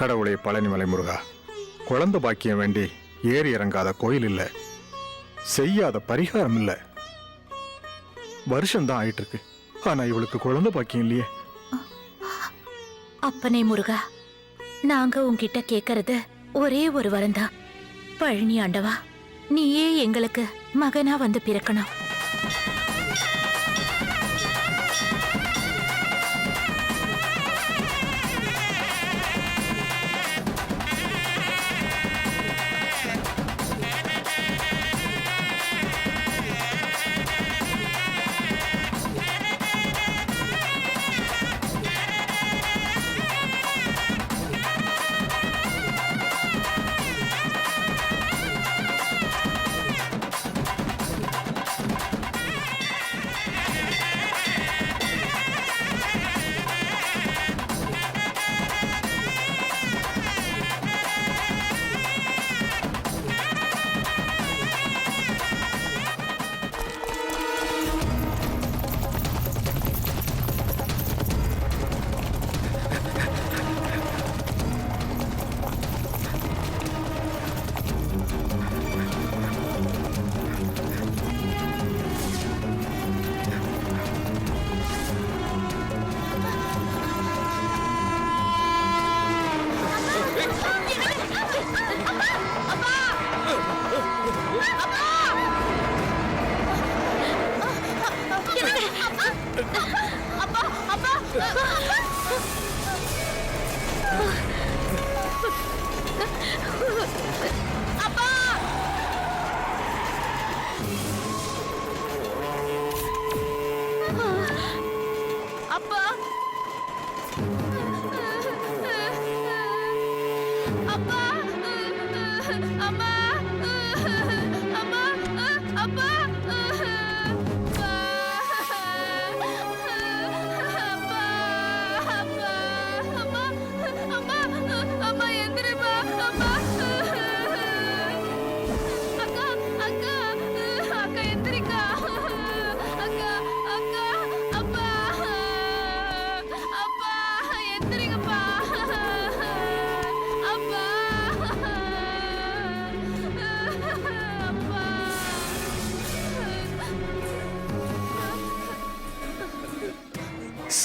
கடவுளே பழனிமலை முருகா, குழந்தை பாக்கியம் வேண்டி ஏறி இறங்காத கோயில் இல்ல, செய்யாத பரிகாரம் இல்ல. வருஷம் தான் ஆயிட்டு இருக்கு, ஆனா இவளுக்கு குழந்தை பாக்கியம் இல்லையே. அப்பனே முருகா, நாங்க உன்கிட்ட கேக்குறது ஒரே ஒரு வரம்தான். பழனி ஆண்டவா, நீயே எங்களுக்கு மகனா வந்து பிறக்கணும்.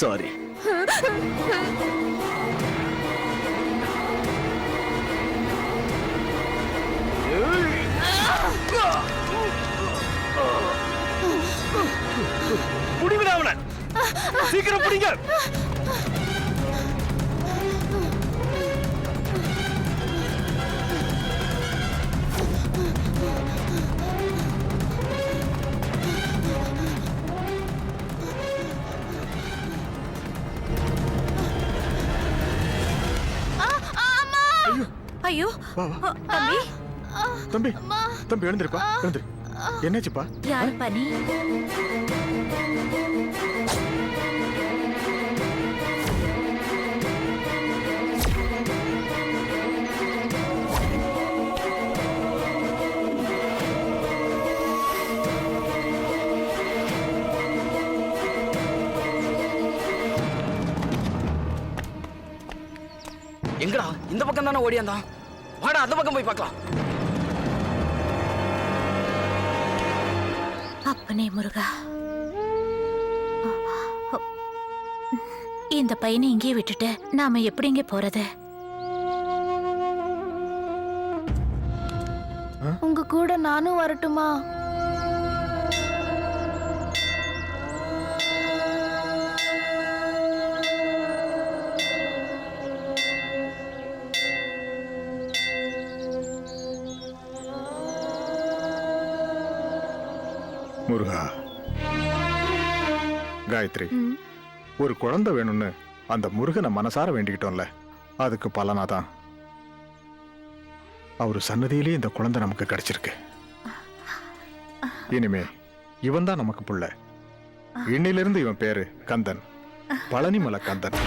சாரி. புடிங்கடா அவனை, சீக்கிரம் புடிங்க. ஐயோ தம்பி, தம்பி தம்பி எழுந்திருப்பா, எழுந்திரு. என்னாச்சுப்பா? யார் பனி? எங்கடா? இந்த பக்கம் தானே ஓடியாந்தான். வாடா, அந்த பக்கம் போய் பார்க்கலாம். அப்பனே முருகா, இந்த பையனை இங்கே விட்டுட்டு நாம எப்படிங்க போறது? உங்க கூட நானும் வரட்டுமா? முருகா, காயத்ரி, ஒரு குழந்தை வேணும்னு அந்த முருகனை மனசார வேண்டிக்கிட்டோம்ல, அதுக்கு பலனாதான் அவரு சன்னதியிலே இந்த குழந்தை நமக்கு கிடைச்சிருக்கு. இனிமே இவன் தான் நமக்கு புள்ள. இன்னிலிருந்து இவன் பேரு கந்தன், பழனிமலை கந்தன்.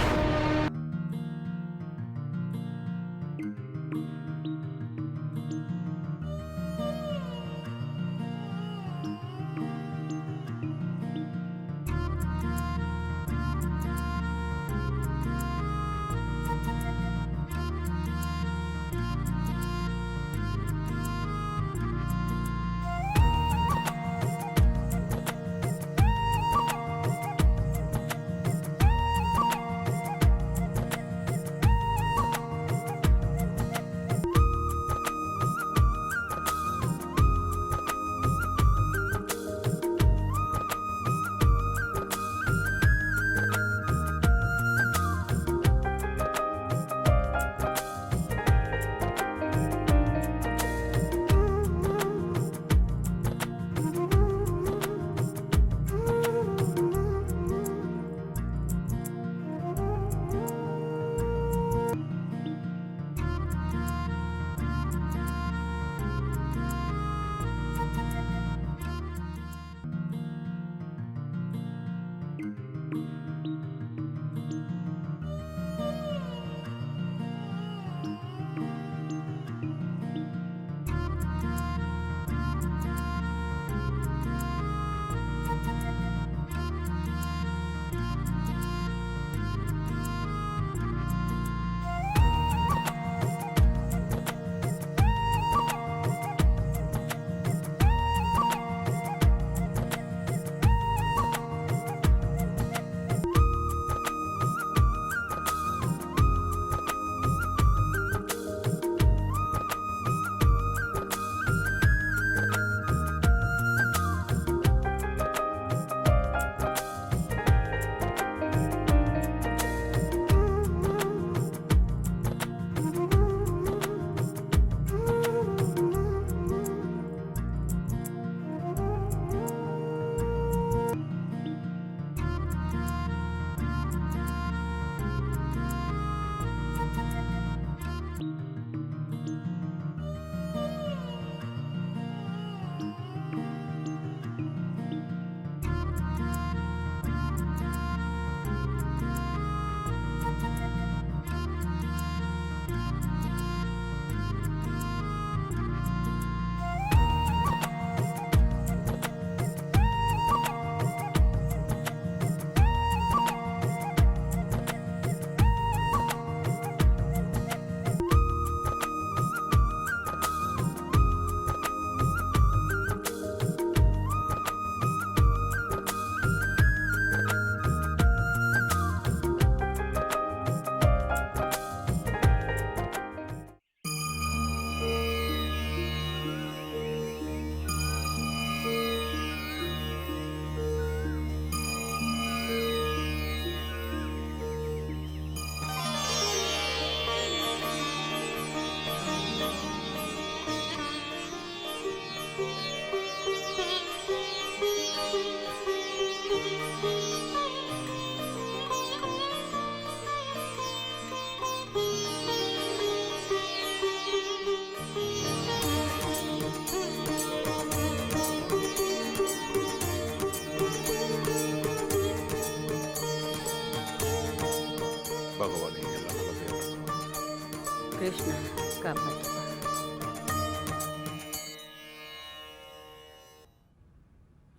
கிருஷ்ணா காப்பாத்து.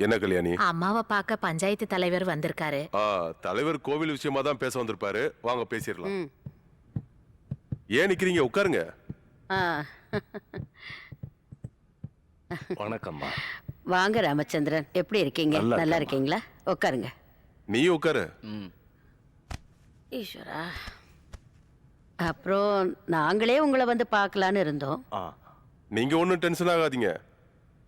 என்ன கல்யாணி? அம்மாவை பார்க்க பஞ்சாயத்து தலைவர் வந்திருக்காரு. தலைவர் கோவில் விஷயமா தான் பேச வந்திருப்பாரு. வாங்க பேசிடலாம். ம். ஏன் நிக்கிறீங்க? உட்காருங்க. ஆ. வணக்கம்மா. வாங்க ராமச்சந்திரன், எப்படி இருக்கீங்க? நல்லா நல்லா இருக்கேம்மா. இருக்கீங்களா? உட்காருங்க. நீ உட்காரு. ஈஸ்வரா. அப்புறம் நாங்களே உங்களை வந்து பார்க்கலான்னு இருந்தோம். நீங்க ஒன்னும் டென்ஷன் ஆகாதீங்க.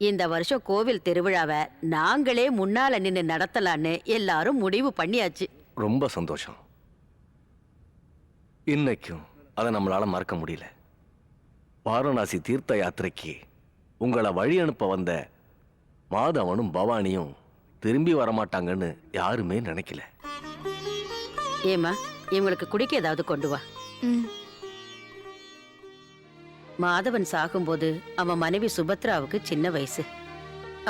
இந்த வருஷம் கோவில் திருவிழாவை நாங்களே முன்னால நின்று நடத்தலான்னு எல்லாரும் முடிவு பண்ணியாச்சு. ரொம்ப சந்தோஷம். இன்னைக்கும் அதை நம்மளால மறக்க முடியல. வாரணாசி தீர்த்த யாத்திரைக்கு உங்களை வழி அனுப்ப வந்த மாதவனும் பவானியும் திரும்பி வரமாட்டாங்கன்னு யாருமே நினைக்கல. ஏமா, இவங்களுக்கு குடிக்க ஏதாவது கொண்டு வா. மாதவன் சாகும்போது அவன் மனைவி சுபத்ராவுக்கு சின்ன வயசு.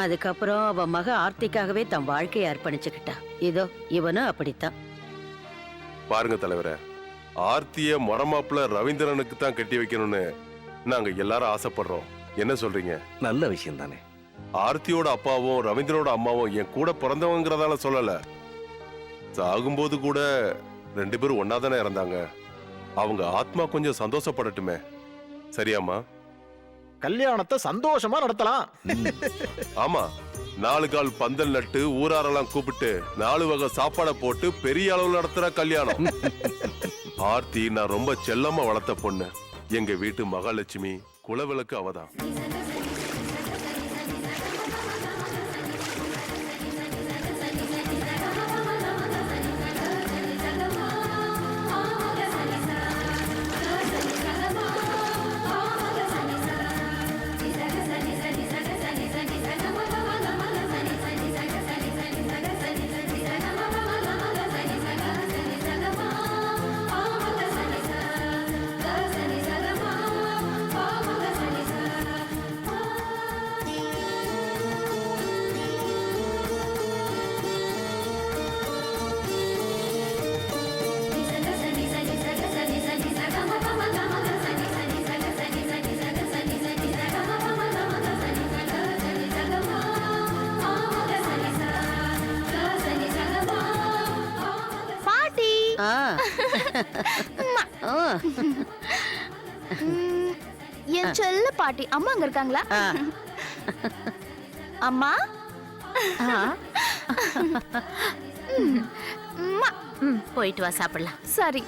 அதுக்கப்புறம் அவன் மக ஆர்த்திக்காகவே தன் வாழ்க்கையை அர்ப்பணிச்சுக்கிட்டான். இதோ இவனும் அப்படித்தான். பாருங்க தலைவரே, ஆர்த்திய மொரமாப்புல ரவீந்திரனுக்கு தான் கட்டி வைக்கணும்னு நாங்க எல்லாரும் ஆசைப்படுறோம். என்ன சொல்றீங்க? நல்ல விஷயம் தானே. ஆர்த்தியோட அப்பாவும் ரவீந்திரனோட அம்மாவும் என் கூட பிறந்தவங்கிறதால சொல்லல. சாகும்போது கூட 2 பேரும் ஒன்னா தானே இறந்தாங்க. அவங்க ஆத்மா கொஞ்சம் சந்தோஷப்படட்டுமே. சரியாமா? கல்யாணத்தை சந்தோஷமா நடத்தலாம். ஆமா, 4 கால் பந்தல் நட்டு ஊராரெல்லாம் கூப்பிட்டு 4 வகை சாப்பாடை போட்டு பெரிய அளவு நடத்துற கல்யாணம். ஆர்த்தி நான் ரொம்ப செல்லமா வளர்த்த பொண்ணு. எங்க வீட்டு மகாலட்சுமி, குலவிளக்கு அவதான். ஆ. ஆ. என் செல்ல பாட்டி அம்மா அங்க இருக்காங்களா? ஆ. அம்மா, அம்மா. போயிட்டு வா, சாப்பிடலாம். சரி.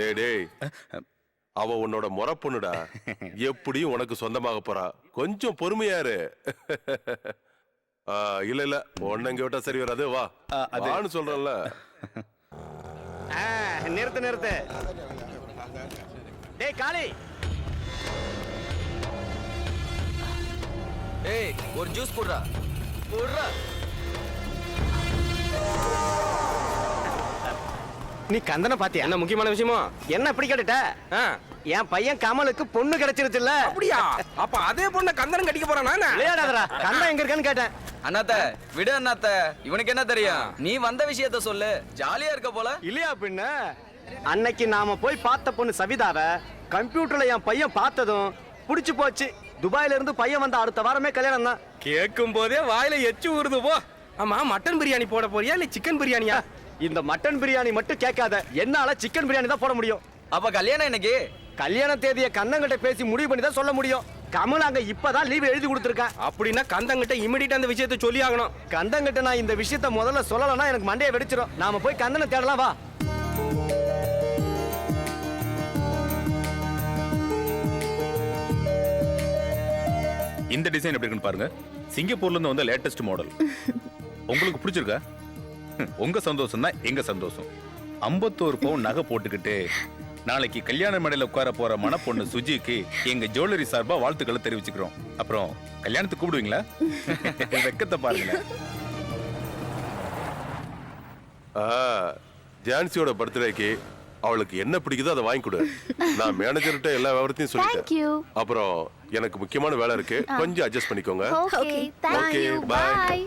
டேய் டேய், அவ உன்னோட முறை பொண்ணுடா. எப்படியும் உனக்கு சொந்தமாக போறா. கொஞ்சம் பொறுமையாரு. இல்ல இல்ல, உன்ன விட்டா சரி வராது. வா, வான்னு சொல்றேன்ல. நிறுத்து நிறுத்து. டேய் காளி, ஏய் ஒரு ஜூஸ் போடுறா போடுறா. நீ கந்தனை பாத்தியா? என்ன முக்கியமான விஷயமோ? என்ன இப்படி கேட்டுட்ட? என் பையன் கமலுக்கு பொண்ணு கிடைச்சிருச்சுல்ல. அப்படியா? அப்ப அதே பொண்ண கந்தனம் கட்டிக்க போறானா? விளையாடாதடா. கந்தன் எங்க இருக்கான்னு கேட்டேன். அண்ணாத்த விடு அண்ணாத்த, இவனுக்கு என்ன தெரியும்? நீ வந்த விஷயத்த சொல்லு. ஜாலியா இருக்க போல. இல்லையா பின்ன? அன்னைக்கு நாம போய் பார்த்த பொண்ணு சவிதாவை கம்ப்யூட்டர்ல என் பையன் பார்த்ததும் புடிச்சு போச்சு. துபாயில இருந்து பையன் வந்த அடுத்த வாரமே கல்யாணம் தான். கேட்கும் போதே வாயில எச்சு ஊறுது போ. ஆமா, மட்டன் பிரியாணி போட போறியா இல்ல சிக்கன் பிரியாணியா? இந்த மட்டன் பிரியாணி மட்டும் கேட்காத. என்னால சிக்கன் பிரியாணி தான் போட முடியும். அப்ப கல்யாணம் இன்னைக்கு? கல்யாண தேதியை கண்ணங்கிட்ட பேசி முடிவு பண்ணி தான் சொல்ல முடியும். கமல் அங்க இப்பதான் லீவ் எழுதி கொடுத்துருக்கேன். அப்படின்னா கந்தங்கிட்ட இமிடியேட்டா அந்த விஷயத்த சொல்லி ஆகணும். கந்தங்கிட்ட நான் இந்த விஷயத்த முதல்ல சொல்லலன்னா எனக்கு மண்டையை வெடிச்சிடும். நாம போய் கந்தனை தேடலாம், வா. இந்த டிசைன் எப்படி இருக்குன்னு பாருங்க. சிங்கப்பூர்ல இருந்து வந்த லேட்டஸ்ட் மாடல். உங்களுக்கு பிடிச்சிருக்கா? உங்க சந்தோஷம் தான் எங்க சந்தோஷம். 51 பவுன் நகை போட்டுக்கிட்டு நாளைக்கு கல்யாண மேடையில உட்கார போற மணப்பொண்ணு சுஜிக்கு எங்க ஜுவல்லரி சார்பா வாழ்த்துக்களை தெரிவிச்சுக்கிறோம். அப்புறம் கல்யாணத்துக்கு கூப்பிடுவீங்களா? வெக்கத்தை பாருங்க. ஜான்சியோட பர்த்டேக்கு அவளுக்கு என்ன பிடிக்குதோ அதை வாங்கி கொடு. நான் மேனேஜர்கிட்ட எல்லா விவரத்தையும் தேங்க் சொல்லிட்டேன். யூ. அப்புறம் எனக்கு முக்கியமான வேலை இருக்கு, கொஞ்சம் அட்ஜஸ்ட் பண்ணிக்கோங்க. Okay thank Okay, you. bye. Bye.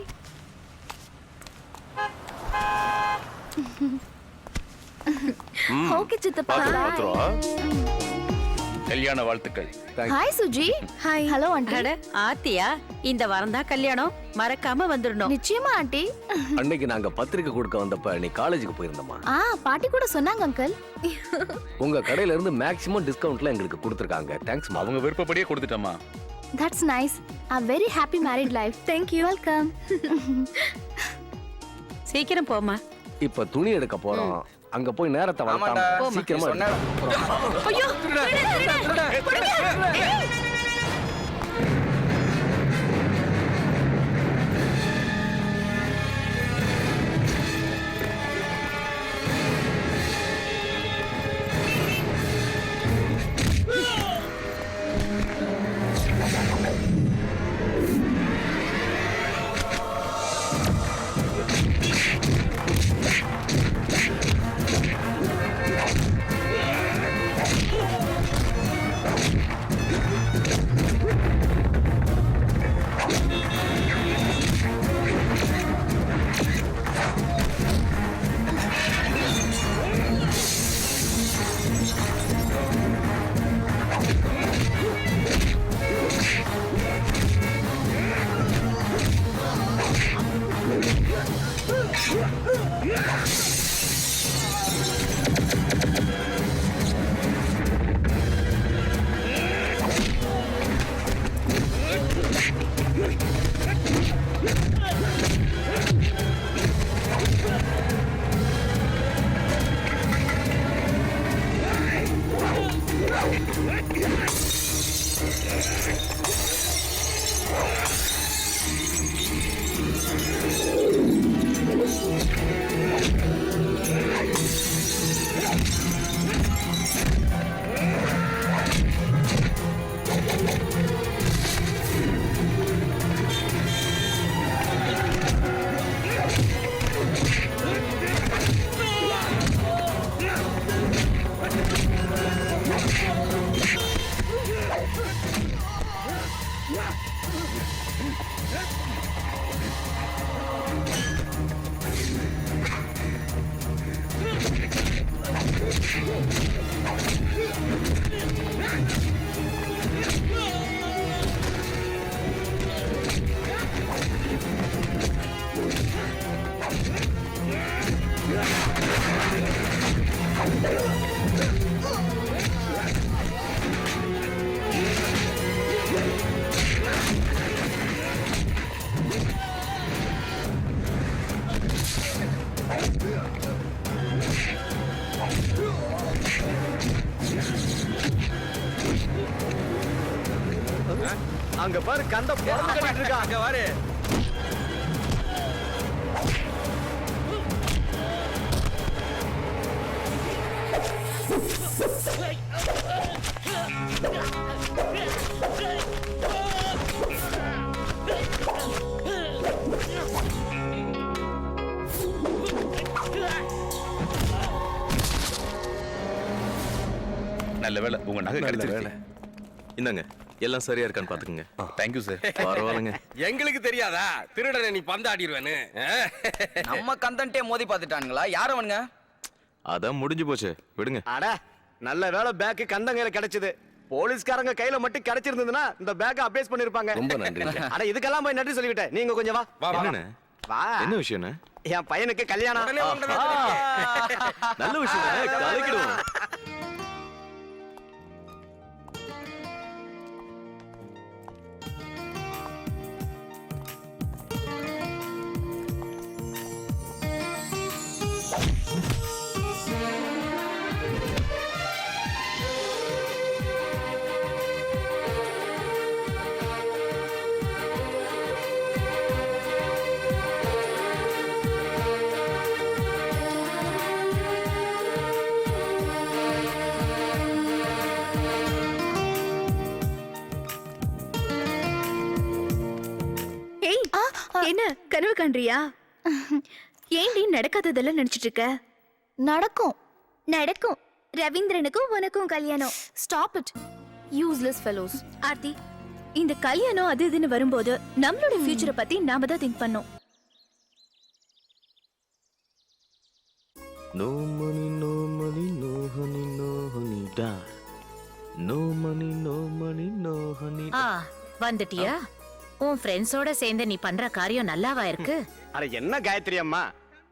Okay சித்தப்பா. பாத்து Bye. பத்திரம். கல்யாண வாழ்த்துக்கள். Hi Suji. Hi. Hello aunty. அட ஆத்தியா, இந்த வாரம் தான் கல்யாணம், மறக்காம வந்துடணும். நிச்சயமா ஆண்டி. அன்னைக்கு நாங்க பத்திரிக்கை கொடுக்க வந்தப்ப நீ காலேஜுக்கு போயிருந்தம்மா. பாட்டி கூட சொன்னாங்க அங்கிள். உங்க கடையில இருந்து மேக்ஸிமம் டிஸ்கவுண்ட்ல எங்களுக்கு கொடுத்துருக்காங்க. தேங்க்ஸ். அவங்க விருப்பப்படியே கொடுத்துட்டோமா. That's nice. a very happy married life. Thank you. Welcome. சீக்கிரம் போமா. இப்ப துணி எடுக்க போறோம். அங்க போய் நேரத்தை ஆமாண்டா. வளர்த்தாம சீக்கிரமா சொன்னேன். எடுத்துட்டு ஐயோ, அங்க பாரு கந்த பிறந்து கட்டிட்டு இருக்கா. அங்க பாரு. நல்ல வேலை உங்க நகை கிடைச்சிருச்சு. இந்தாங்க, எல்லாம் சரியா இருக்கான்னு பாத்துக்கங்க. Thank you sir. பரவாயில்லைங்க. எங்களுக்கு தெரியாதா திருடனை நீ பந்தாடிடுவேன்னு? நம்ம கந்தன்ட்டே மோதி பார்த்துட்டானுங்களா? யார் அவனுங்க? அதான் முடிஞ்சு போச்சு, விடுங்க. அட நல்ல வேலை பேக் கந்தங்கையில கிடைச்சது. போலீஸ்காரங்க கையில மட்டும் கிடைச்சிருந்ததுன்னா இந்த பேக் அபேஸ் பண்ணிருப்பாங்க. ரொம்ப நன்றி. அட இதுக்கெல்லாம் போய் நன்றி சொல்லிவிட்டேன். நீங்க கொஞ்சம் வா. என்னண்ணே? வா. என்ன விஷயம்ண்ணே? என் பையனுக்கு கல்யாணம். உடனே உடனே தெரியும். நல்ல விஷயம், கலக்கிடுவோம். என்ன கனவு கண்றியா? ஏண்டி நடக்காததெல்லாம் நினைச்சிட்டு இருக்க? நடக்கும், நடக்கும். ரவீந்திரனுக்கும் உனக்கும் கல்யாணம். Stop it, useless fellows. Aarthi, இந்த கல்யாணம் அது இதுன்னு வரும்போது நம்மளோட ஃபியூச்சரை பத்தி நாம தான் திங்க் பண்ணோம். No money, no money, no honey, no honey, da. No money, no money, no honey. வந்துட்டியா? உன் ஃப்ரெண்ட்ஸோட சேர்ந்து நீ பண்ற காரியம் நல்லாவா இருக்கு? அட என்ன காயத்ரி அம்மா,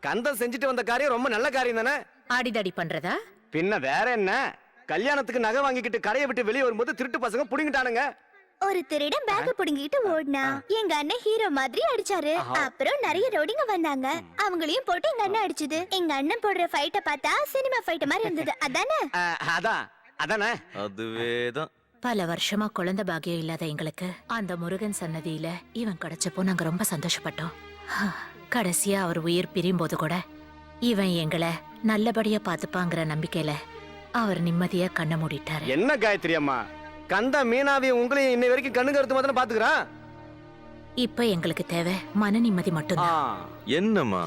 கந்தன் செஞ்சுட்டு வந்த காரியம் ரொம்ப நல்ல காரியம் தானே? அடிதடி பண்றதா? பின்ன வேற என்ன? கல்யாணத்துக்கு நகை வாங்கிக்கிட்டு கடையை விட்டு வெளியே வரும்போது திருட்டு பசங்க புடிங்கிட்டானுங்க. ஒரு திருடன் பேக்க புடுங்கிட்டு ஓடுனா எங்க அண்ணன் ஹீரோ மாதிரி அடிச்சாரு. அப்புறம் நிறைய ரோடிங்க வந்தாங்க, அவங்களையும் போட்டு எங்க அண்ணன் அடிச்சது. எங்க அண்ணன் போடுற ஃபைட்ட பார்த்தா சினிமா ஃபைட் மாதிரி இருந்தது. அதானே? அதானே? அதுவேதான். பல வருஷமா குழந்தை பாக்கியம் இல்லாத எங்களுக்கு அந்த முருகன் சன்னதியில இவன் கிடைச்சப்போ நாங்க ரொம்ப சந்தோஷப்பட்டோம். கடைசியா அவர் உயிர் பிரியும் போது கூட இவன் எங்களை நல்லபடியா பாத்துப்பாங்கிற நம்பிக்கையில அவர் நிம்மதியா கண்ண மூடிட்டாரு. என்ன காயத்ரி அம்மா, கந்த மீனாவி உங்களையும் இன்னை வரைக்கும் கண்ணு கருத்து மாதிரி பாத்துக்கிறான். இப்ப எங்களுக்கு தேவை மன நிம்மதி மட்டும்தான். என்னம்மா,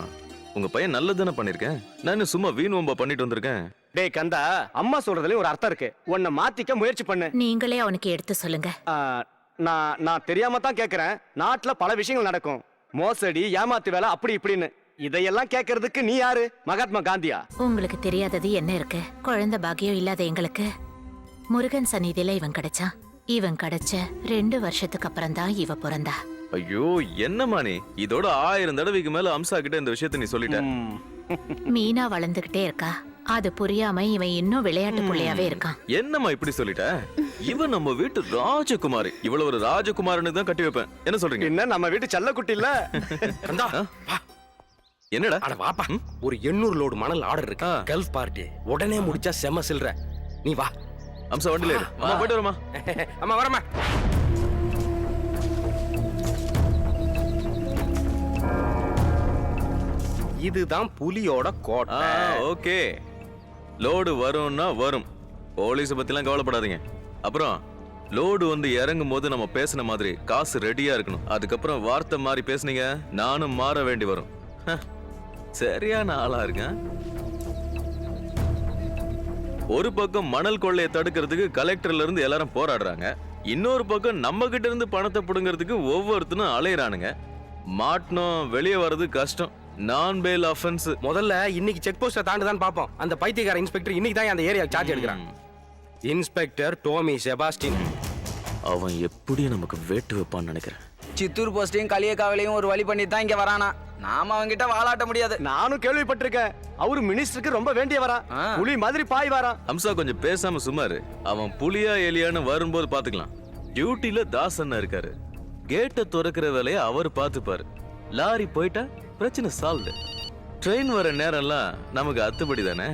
உங்க பையன் நல்லதானே பண்ணிருக்கேன். நான் சும்மா வீண் வம்பா பண்ணிட்டு வந்திருக்கேன். டேய் கந்தா, அம்மா சொல்றதுலயும் ஒரு அர்த்தம் இருக்கு. உன்னை மாத்திக்க முயற்சி பண்ணு. நீங்களே அவனுக்கு எடுத்து சொல்லுங்க. நான் தெரியாம தான் கேக்குறேன். நாட்டுல பல விஷயங்கள் நடக்கும், மோசடி, ஏமாத்து வேலை, அப்படி இப்படின்னு. இதையெல்லாம் கேக்குறதுக்கு நீ யாரு? மகாத்மா காந்தியா? உங்களுக்கு தெரியாதது என்ன இருக்கு? குழந்தை பாக்கியம் இல்லாத எங்களுக்கு முருகன் சந்நிதியில இவன் கிடைச்சான். இவன் கிடைச்ச 2 வருஷத்துக்கு அப்புறம் தான் இவ பிறந்தா. ஐயோ என்னம்மா நீ, இதோட 1000 தடவைக்கு மேல அம்சா கிட்ட இந்த விஷயத்தை நீ சொல்லிட்ட. மீனா வளர்ந்துகிட்டே இருக்கா, அது புரியாம இவன் இன்னும் விளையாட்டு புள்ளையாவே இருக்கான். என்னம்மா இப்படி சொல்லிட்ட? இவன் நம்ம வீட்டு ராஜகுமாரி. இவ்வளவு ஒரு ராஜகுமாரனுக்கு தான் கட்டி வைப்பேன். என்ன சொல்றீங்க? என்ன நம்ம வீட்டு செல்லக்குட்டி இல்ல? கந்தா, என்னடா? அட வாப்பா, ஒரு 800 லோடு மணல் ஆர்டர் இருக்கு. கல்ஃப் பார்ட்டி உடனே முடிச்சா செம சில்ற. நீ வா. அம்சா வண்டில ஏறு. அம்மா போயிட்டு வரமா? அம்மா வரமா. இதுதான் புலியோட கோட்டை. ஓகே, லோடு வரும்னா வரும். போலீஸ் பத்திலாம் கவலைப்படாதீங்க. அப்புறம் லோடு வந்து இறங்கும் போது நம்ம பேசின மாதிரி காசு ரெடியா இருக்கணும். அதுக்கப்புறம் வார்த்தை மாறி பேசுனீங்க, நானும் மாற வேண்டி வரும். சரியான ஆளா இருக்கேன். ஒரு பக்கம் மணல் கொள்ளையை தடுக்கிறதுக்கு கலெக்டர்ல இருந்து எல்லாரும் போராடுறாங்க, இன்னொரு பக்கம் நம்ம கிட்ட இருந்து பணத்தை புடுங்கிறதுக்கு ஒவ்வொருத்தனும் அலையறானுங்க. மாட்டணும், வெளியே வர்றது கஷ்டம். நான் பேல் அஃபென்ஸ். முதல்ல இன்னைக்கு செக் போஸ்ட தாண்டி தான் பாப்போம். அந்த பைத்தியக்கார இன்ஸ்பெக்டர் இன்னைக்கு தான் அந்த ஏரியா சார்ஜ் எடுக்கிறான். இன்ஸ்பெக்டர் டோமி செபாஸ்டின். அவன் எப்படி நமக்கு வேட்டு வைப்பான்னு நினைக்கிறேன். சித்தூர் போஸ்டையும் களியக்காவிலையும் ஒரு வழி பண்ணி தான் இங்க வரானா. நாம அவங்கிட்ட வாலாட்ட முடியாது. நானும் கேள்விப்பட்டிருக்கேன், அவரு மினிஸ்டருக்கு ரொம்ப வேண்டிய வரா, புலி மாதிரி பாய் வரா. அம்சா கொஞ்சம் பேசாம சும்மாரு. அவன் புலியா எலியான்னு வரும்போது பாத்துக்கலாம். டியூட்டில தாசன் இருக்காரு, கேட்டை திறக்கிற வேலையை அவர் பாத்துப்பாரு. லாரி போயிட்டா பிரச்சனை சால்வ். ட்ரெயின் வர நேரம்லாம் நமக்கு அத்துப்படி தானே.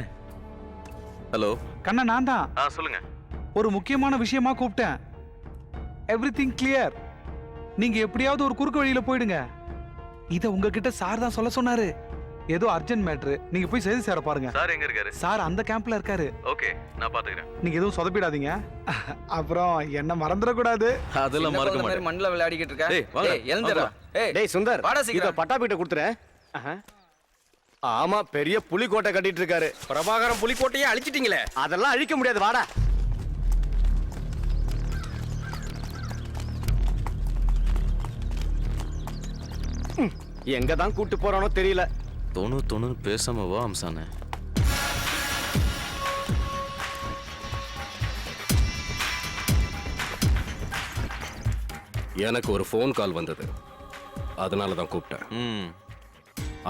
ஹலோ கண்ணா, நான் தான். சொல்லுங்க. ஒரு முக்கியமான விஷயமா கூப்பிட்டேன். Everything clear. நீங்க எப்படியாவது ஒரு குறுக்கு வழியில போயிடுங்க. இத உங்ககிட்ட சார் தான் சொல்ல சொன்னாரு. ஏதோ அர்ஜென்ட் மேட்ரு, நீங்க போய் செய்தி சேர பாருங்க. சார் எங்க இருக்காரு? சார் அந்த கேம்ப்ல இருக்காரு. ஓகே, நான் பாத்துக்கிறேன். நீங்க எதுவும் சொதப்பிடாதீங்க, அப்புறம் என்ன மறந்துட கூடாது. அதெல்லாம் மறக்க மாட்டேன். மண்ணுல விளையாடிக்கிட்டு இருக்க. டேய் வாங்க. எழுந்துடா. டேய் சுந்தர், இத பட்டாபிட்ட கொடுத்துறேன். ஆமா, பெரிய புலிக்கோட்டை கட்டிட்டு இருக்காரு. பிரபாகரன் புலிக்கோட்டையே அழிச்சிட்டீங்களே. அதெல்லாம் அழிக்க முடியாது, வாடா. எங்க தான் கூட்டு போறானோ தெரியல. தோணு பேசாம வா அம்சானே. எனக்கு ஒரு ஃபோன் கால் வந்தது, அதனால தான் கூப்பிட்டேன்.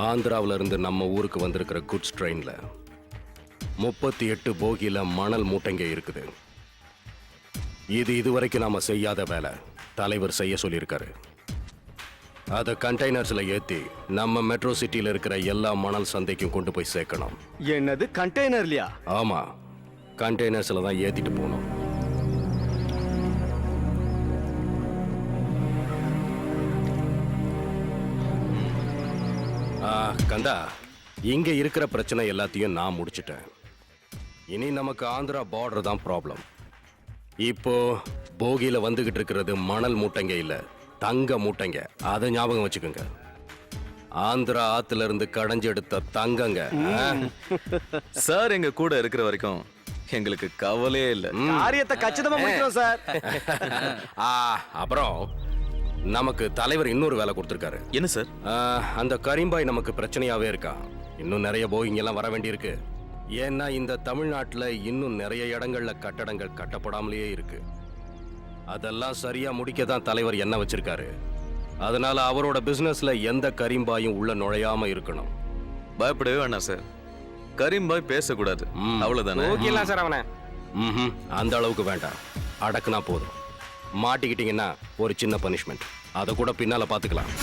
ஆந்திராவில இருந்து நம்ம ஊருக்கு வந்திருக்கிற குட்ஸ் ட்ரெயின்ல 38 போகியில மணல் மூட்டைங்க இருக்குது. இதுவரைக்கும் நாம செய்யாத வேலை தலைவர் செய்ய சொல்லியிருக்காரு. அதை கண்டெய்னர்ஸ்ல ஏத்தி நம்ம மெட்ரோ சிட்டில இருக்கிற எல்லா மணல் சந்தைக்கும் கொண்டு போய் சேர்க்கணும். என்னது, கண்டெய்னர்லயா? ஆமா, கண்டெய்னர்ஸ்ல தான் ஏத்திட்டு போகணும். கந்தா, இங்க இருக்கிற பிரச்சனை எல்லாத்தையும் நான் முடிச்சிட்டேன். இனி நமக்கு ஆந்திரா பார்டர் தான் ப்ராப்ளம். இப்போ போகியில வந்துகிட்டு இருக்கிறது மணல் மூட்டைங்க இல்ல, தங்க மூட்டைங்க. அதை ஞாபகம் வச்சுக்கோங்க. ஆந்திரா ஆத்துல இருந்து கடைஞ்செடுத்த தங்கங்க. சார் எங்க கூட இருக்கிற வரைக்கும் எங்களுக்கு கவலையே இல்ல. காரியத்தை கச்சிதமா முடிக்கிறோம் சார். அப்புறம் நமக்கு தலைவர் இன்னொரு வேலை கொடுத்திருக்காரு. என்ன சார்? அந்த கரீம்பாய் நமக்கு பிரச்சனையாவே இருக்கா. இன்னும் நிறைய போயிங் எல்லாம் வர வேண்டியிருக்கு. ஏன்னா இந்த தமிழ்நாட்டுல இன்னும் நிறைய இடங்கள்ல கட்டடங்கள் கட்டப்படாமலேயே இருக்கு. அதெல்லாம் சரியா முடிக்க தான் தலைவர் என்ன வச்சிருக்காரு. அதனால அவரோட பிசினஸ்ல எந்த கரீம்பாயும் உள்ள நுழையாம இருக்கணும். பயப்படவே வேணாம் சார். கரீம்பாய் பேசக்கூடாது, அவ்வளவுதானே? சார் அவனை அந்த அளவுக்கு வேண்டாம். அடக்குனா போதும். மாட்டிக்கிட்டீங்கன்னா ஒரு சின்ன பனிஷ்மெண்ட், அதை கூட பின்னால பாத்துக்கலாம்.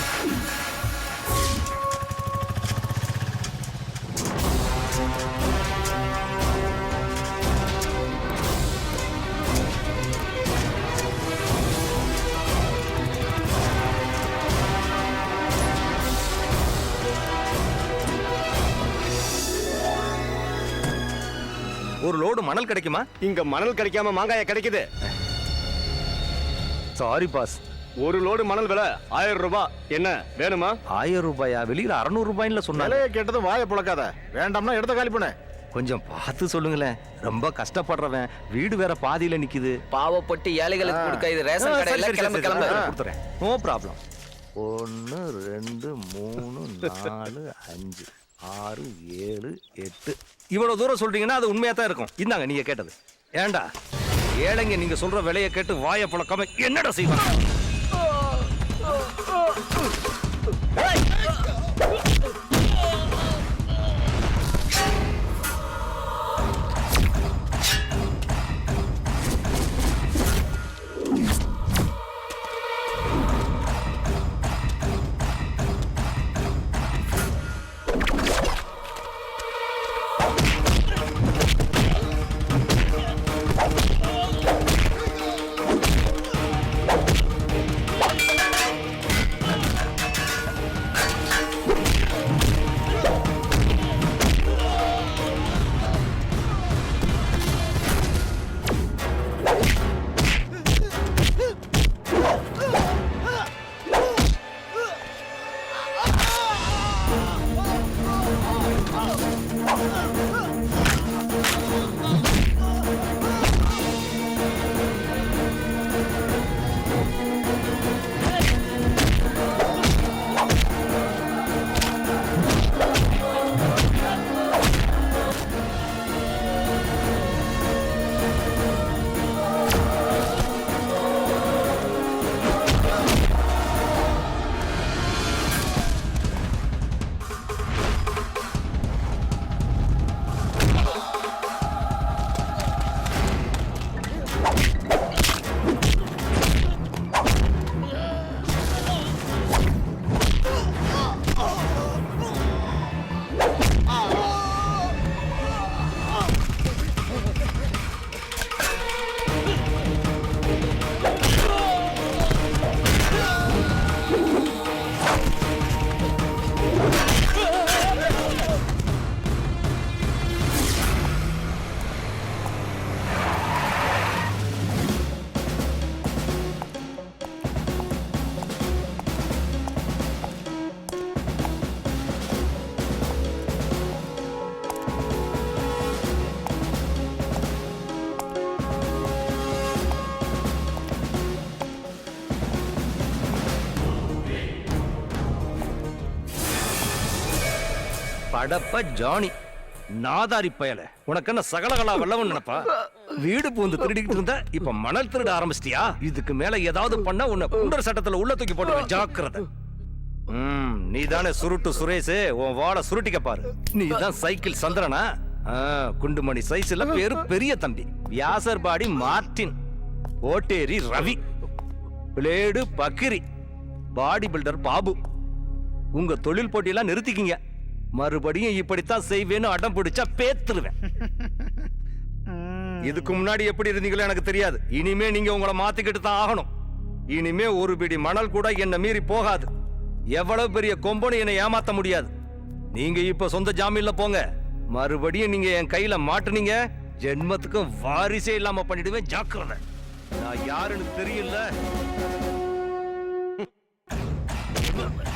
ஒரு லோடு மணல் கிடைக்குமா? இங்க மணல் கிடைக்காம மாங்காய கிடைக்குது. சாரி பாஸ், ஒரு லோடு மணல் விலை 1000 ரூபாய். என்ன வேணுமா? 1000 ரூபாயா? வெளியில 600 ரூபாயில சொன்னாங்க. விலையை கேட்டதும் வாயை புழக்காத. வேண்டாம்னா எடுத்த காலி பண்ணு. கொஞ்சம் பார்த்து சொல்லுங்களேன். ரொம்ப கஷ்டப்படுறவன், வீடு வேற பாதியில நிக்குது. பாவப்பட்டு ஏழைகளுக்கு கொடுக்க இது ரேஷன் கடையில. கிளம்பு கிளம்பு. கொடுத்துறேன், நோ ப்ராப்ளம். 1 2 3 4 5 6 7 8. இவ்வளவு தூரம் சொல்றீங்கன்னா அது உண்மையா தான் இருக்கும். இந்தாங்க நீங்க கேட்டது. ஏண்டா ஏழைங்க நீங்க சொல்ற விலையை கேட்டு வாயை புழக்காம என்னடா செய்வாங்க? படப்ப ஜானி நாதாரி பயல, உனக்கு என்ன சகலகலா வெள்ளவன் நினைப்பா? வீடு பூந்து திருடிக்கிட்டு இருந்த இப்ப மணல் திருட ஆரம்பிச்சிட்டியா? இதுக்கு மேல ஏதாவது பண்ண உன்னை குண்டர் சட்டத்துல உள்ள தூக்கி போட்டு ஜாக்கிரதை. நீ தானே சுருட்டு சுரேஷ், உன் வாட சுருட்டிக்க பாரு. நீ தான் சைக்கிள் சந்திரனா? குண்டுமணி சைஸ்ல பேரு பெரிய தம்பி. Vyasarpadi Martin, Otteri Ravi, blade Pakkiri, body builder Babu. உங்க தொழில் போட்டியெல்லாம் நிறுத்திக்கிங்க. மறுபடியும் இப்படித்தான் செய்வேன்னு அடம் பிடிச்சா பேத்துருவேன். இதுக்கு முன்னாடி எப்படி இருந்தீங்களோ எனக்கு தெரியாது. இனிமே நீங்க உங்களை மாத்திக்கிட்டு தான் ஆகணும். இனிமே ஒரு பிடி மணல் கூட என்ன மீறி போகாது. எவ்வளவு பெரிய கொம்பனு என்னை ஏமாத்த முடியாது. நீங்க இப்ப சொந்த ஜாமீன்ல போங்க. மறுபடியும் நீங்க என் கையில மாட்டுனீங்க, ஜென்மத்துக்கு வாரிசே இல்லாம பண்ணிடுவேன். ஜாக்கிரதை. நான் யாருன்னு தெரியல.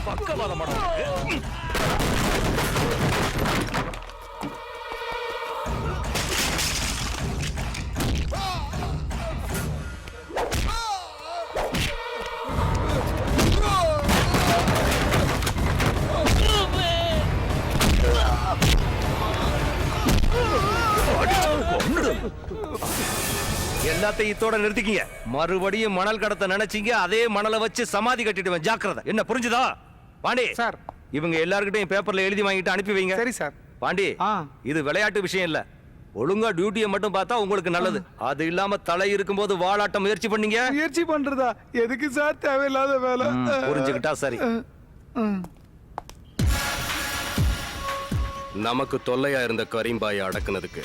பக்கவாதம் படம் எல்லாத்தையும் இத்தோட நிறுத்திக்கீங்க. மறுபடியும் மணல் கடத்த நினைச்சீங்க, அதே மணலை வச்சு சமாதி கட்டிடுவேன். ஜாக்கிரதை. என்ன புரிஞ்சுதா? பாண்டி சார். இவங்க எல்லார்கிட்டயும் பேப்பர்ல எழுதி வாங்கிட்டு அனுப்பி வைங்க. சரி சார். பாண்டி, இது விளையாட்டு விஷயம் இல்ல. ஒழுங்கா டியூட்டியை மட்டும் பார்த்தா உங்களுக்கு நல்லது. அது இல்லாம தலை இருக்கும்போது வாளாட்ட முயற்சி பண்ணீங்க. முயற்சி பண்றதா? எதுக்கு சார் தேவையில்லாத வேலை? புரிஞ்சுக்கிட்டா சரி. நமக்கு தொல்லையா இருந்த கரீம்பாயை அடக்குனதுக்கு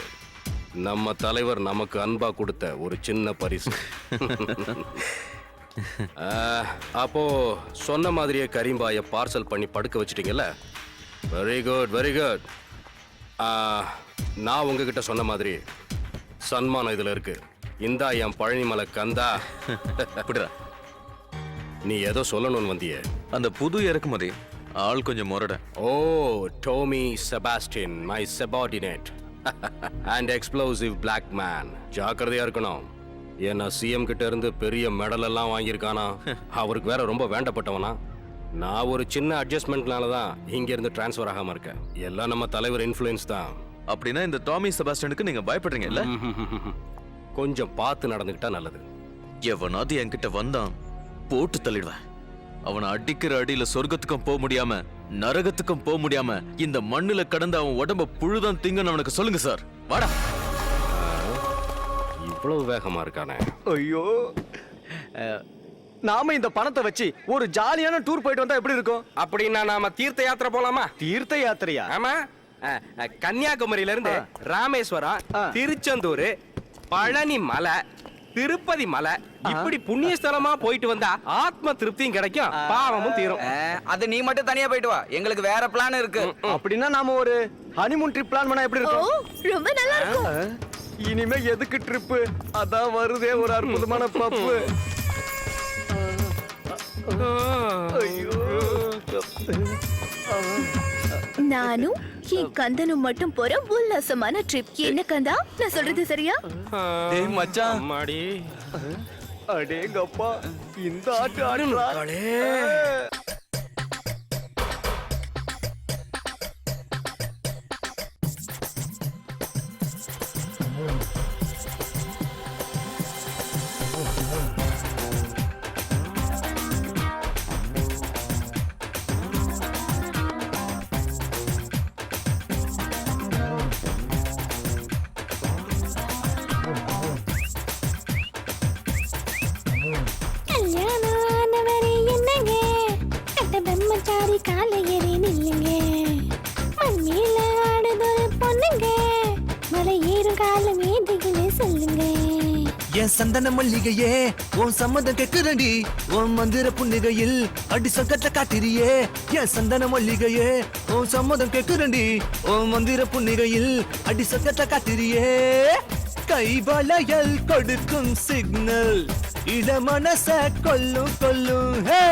நம்ம தலைவர் நமக்கு அன்பா கொடுத்த ஒரு சின்ன பரிசு. அப்போ சொன்ன மாதிரியே கரீம்பாயை பார்சல் பண்ணி படுக்க வச்சிட்டீங்கல்ல? Very good, very good. நான் உங்ககிட்ட சொன்ன மாதிரி சன்மானம் இதுல இருக்கு. இந்தா என் பழனிமலை கந்தா. அப்படிடா. நீ ஏதோ சொல்லணும்னு வந்தியே. அந்த புது இறக்குமதி ஆள் கொஞ்சம் முரட. Oh, Tommy Sebastian, my subordinate and explosive black man. ஜாக்கிரதையா இருக்கணும். ஏன்னா சிஎம் கிட்ட இருந்து பெரிய மெடல் எல்லாம் வாங்கியிருக்கானா. அவருக்கு வேற ரொம்ப வேண்டப்பட்டவனா. நான் ஒரு சின்ன அட்ஜஸ்ட்மெண்ட்னால தான் இங்க இருந்து டிரான்ஸ்ஃபர் ஆகாம இருக்கேன். எல்லாம் நம்ம தலைவர் இன்ஃப்ளூயன்ஸ் தான். அப்படின்னா இந்த டாமி செபாஸ்டியனுக்கு நீங்க பயப்படுறீங்கல்ல? கொஞ்சம் பார்த்து நடந்துக்கிட்டா நல்லது. எவனாவது என்கிட்ட வந்தான் போட்டு தள்ளிடுவேன். அவனை அடிக்கிற அடியில சொர்க்கத்துக்கும் போக முடியாம நரகத்துக்கும் போக முடியாம இந்த மண்ணுல கடந்து அவன் உடம்ப புழுதான் திங்கன்னு அவனுக்கு சொல்லுங்க சார். வாடா. இவ்வளவு வேகமா இருக்கானே. ஐயோ, நாம இந்த பணத்தை வச்சு ஒரு ஜாலியான டூர் போயிட்டு வந்தா எப்படி இருக்கும்? அப்படின்னா நாம தீர்த்த யாத்திரை போலாமா? தீர்த்த யாத்திரையா? ஆமா. கன்னியாகுமரியில இருந்து ராமேஸ்வரம், திருச்செந்தூர், பழனி மலை, திருப்பதி மலை, இப்படி புண்ணிய ஸ்தலமா போயிட்டு வந்தா ஆத்ம திருப்தியும் கிடைக்கும், பாவமும் தீரும். அது நீ மட்டும் தனியா போயிட்டு வா. எங்களுக்கு வேற பிளான் இருக்கு. அப்படின்னா நாம ஒரு ஹனிமூன் ட்ரிப் பிளான் பண்ணா எப்படி இருக்கும்? ரொம்ப நல்லா இருக்கும். இனிமே எதுக்கு ட்ரிப்? அதான் வருதே ஒரு அற்புதமான பப்பு. நானும் என் கந்தனும் மட்டும் போற உல்லாசமான ட்ரிப். என்ன கந்தா, நான் சொல்றது சரியா? டேய் மச்சான், மாடி அடேங்கப்பா, இந்த ஆட்டு ஆடுறா. என் சந்தன மல்லிகையே உன் சம்மதம் கேக்குறடி. உன் மந்திர புன்னிகையில் அடி சங்கத்தை காட்டிரியே. என் சந்தன மல்லிகையே உன் சம்மதம் கேக்குறடி. உன் மந்திர புன்னிகையில் அடி சங்கத்தை காட்டிரியே. கைவளையல் கொடுக்கும் சிக்னல் இள மனச கொல்லும் கொல்லும். ஹே,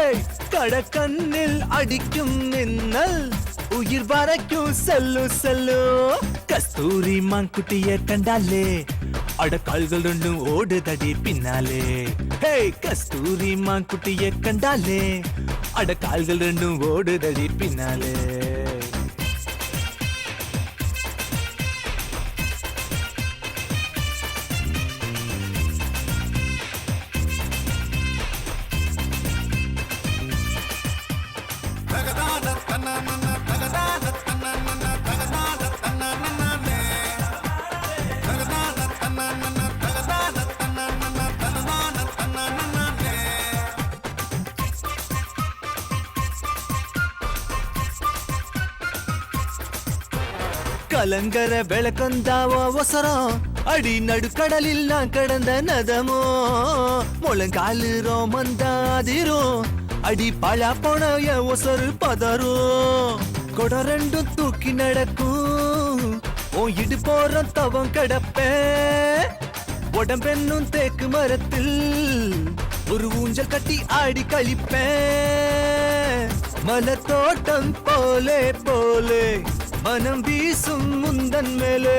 கடக்கண்ணில் அடிக்கும் மின்னல் உயிர் வரைக்கும் செல்லு செல்லு. கஸ்தூரி மான்குட்டிய கண்டாலே அட கால்கள் ரெண்டும் ஓடுதடி பின்னாலே. ஹே, கஸ்தூரி மான்குட்டிய கண்டாலே அட கால்கள் ரெண்டும் ஓடுதடி பின்னாலே. கலங்கர விளக்கந்தாவோ அவசரம் அடி நடுக்கடலில் நான் கடந்த நதமோ. முழங்காலு ரோமந்தாதிரும் அடி பழா போன ஒசரு பதரும். கொட ரெண்டும் தூக்கி நடக்கும் உன் இடு போற தவம் கிடப்பேன். உடம்பென்னும் தேக்கு மரத்தில் ஒரு ஊஞ்சல் கட்டி ஆடி கழிப்பேன். மலத்தோட்டம் போலே போலே மனம் வீசும் முந்தன் மேலே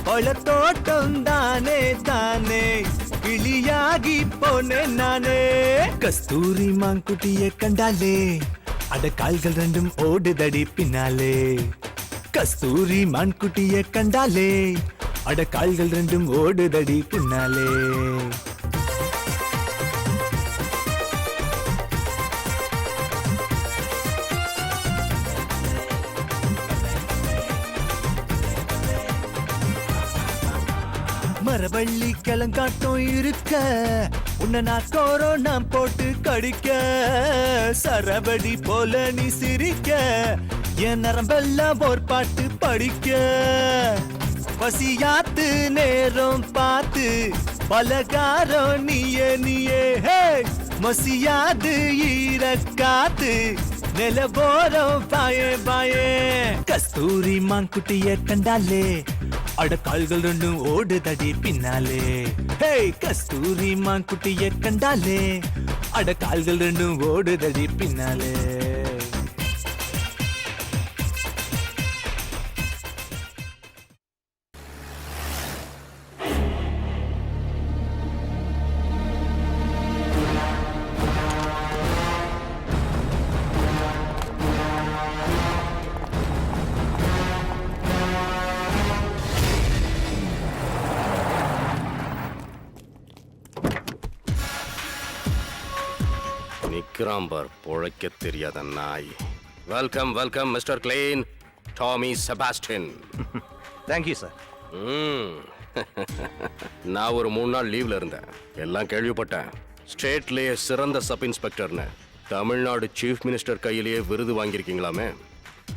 பழத்தோட்டம் தானே தானே கிளியாகி போனேன் நானே கஸ்தூரி மான்குட்டியை கண்டாலே அட கால்கள் ரெண்டும் ஓடுதடி பின்னாலே கஸ்தூரி மான்குட்டியை கண்டாலே அட கால்கள் ரெண்டும் ஓடுதடி பின்னாலே மரவள்ளி கிளங்காட்டம் இருக்க உன்னை நான் கொரோனா போட்டு கடிக்க சரபடி போல நீ சிரிக்க என் நரம்பெல்லாம் ஒரு பாட்டு படிக்க பசியாத்து நேரம் பார்த்து பலகாரம் நீயே மசியாது ஈரக்காத்து நிலவோரம் பாயே பாயே கஸ்தூரி மான்குட்டிய கண்டாலே அட கால்கள் ரெண்டும் ஓடுதடி பின்னாலே ஹே கஸ்தூரி மான்குட்டிய கண்டாலே அட கால்கள் ரெண்டும் ஓடுதடி பின்னாலே நிக்கிறாம்பார் பொழைக்க தெரியாத நாய். Welcome welcome mister clean, Tommy Sebastian. Thank you sir. நான் ஒரு 3 நாள் லீவ்ல இருந்தேன். எல்லாம் கேள்விப்பட்டேன். ஸ்டேட்லயே சிறந்த சப் இன்ஸ்பெக்டர்னு தமிழ்நாடு சீஃப் மினிஸ்டர் கையிலேயே விருது வாங்கியிருக்கீங்களாமே.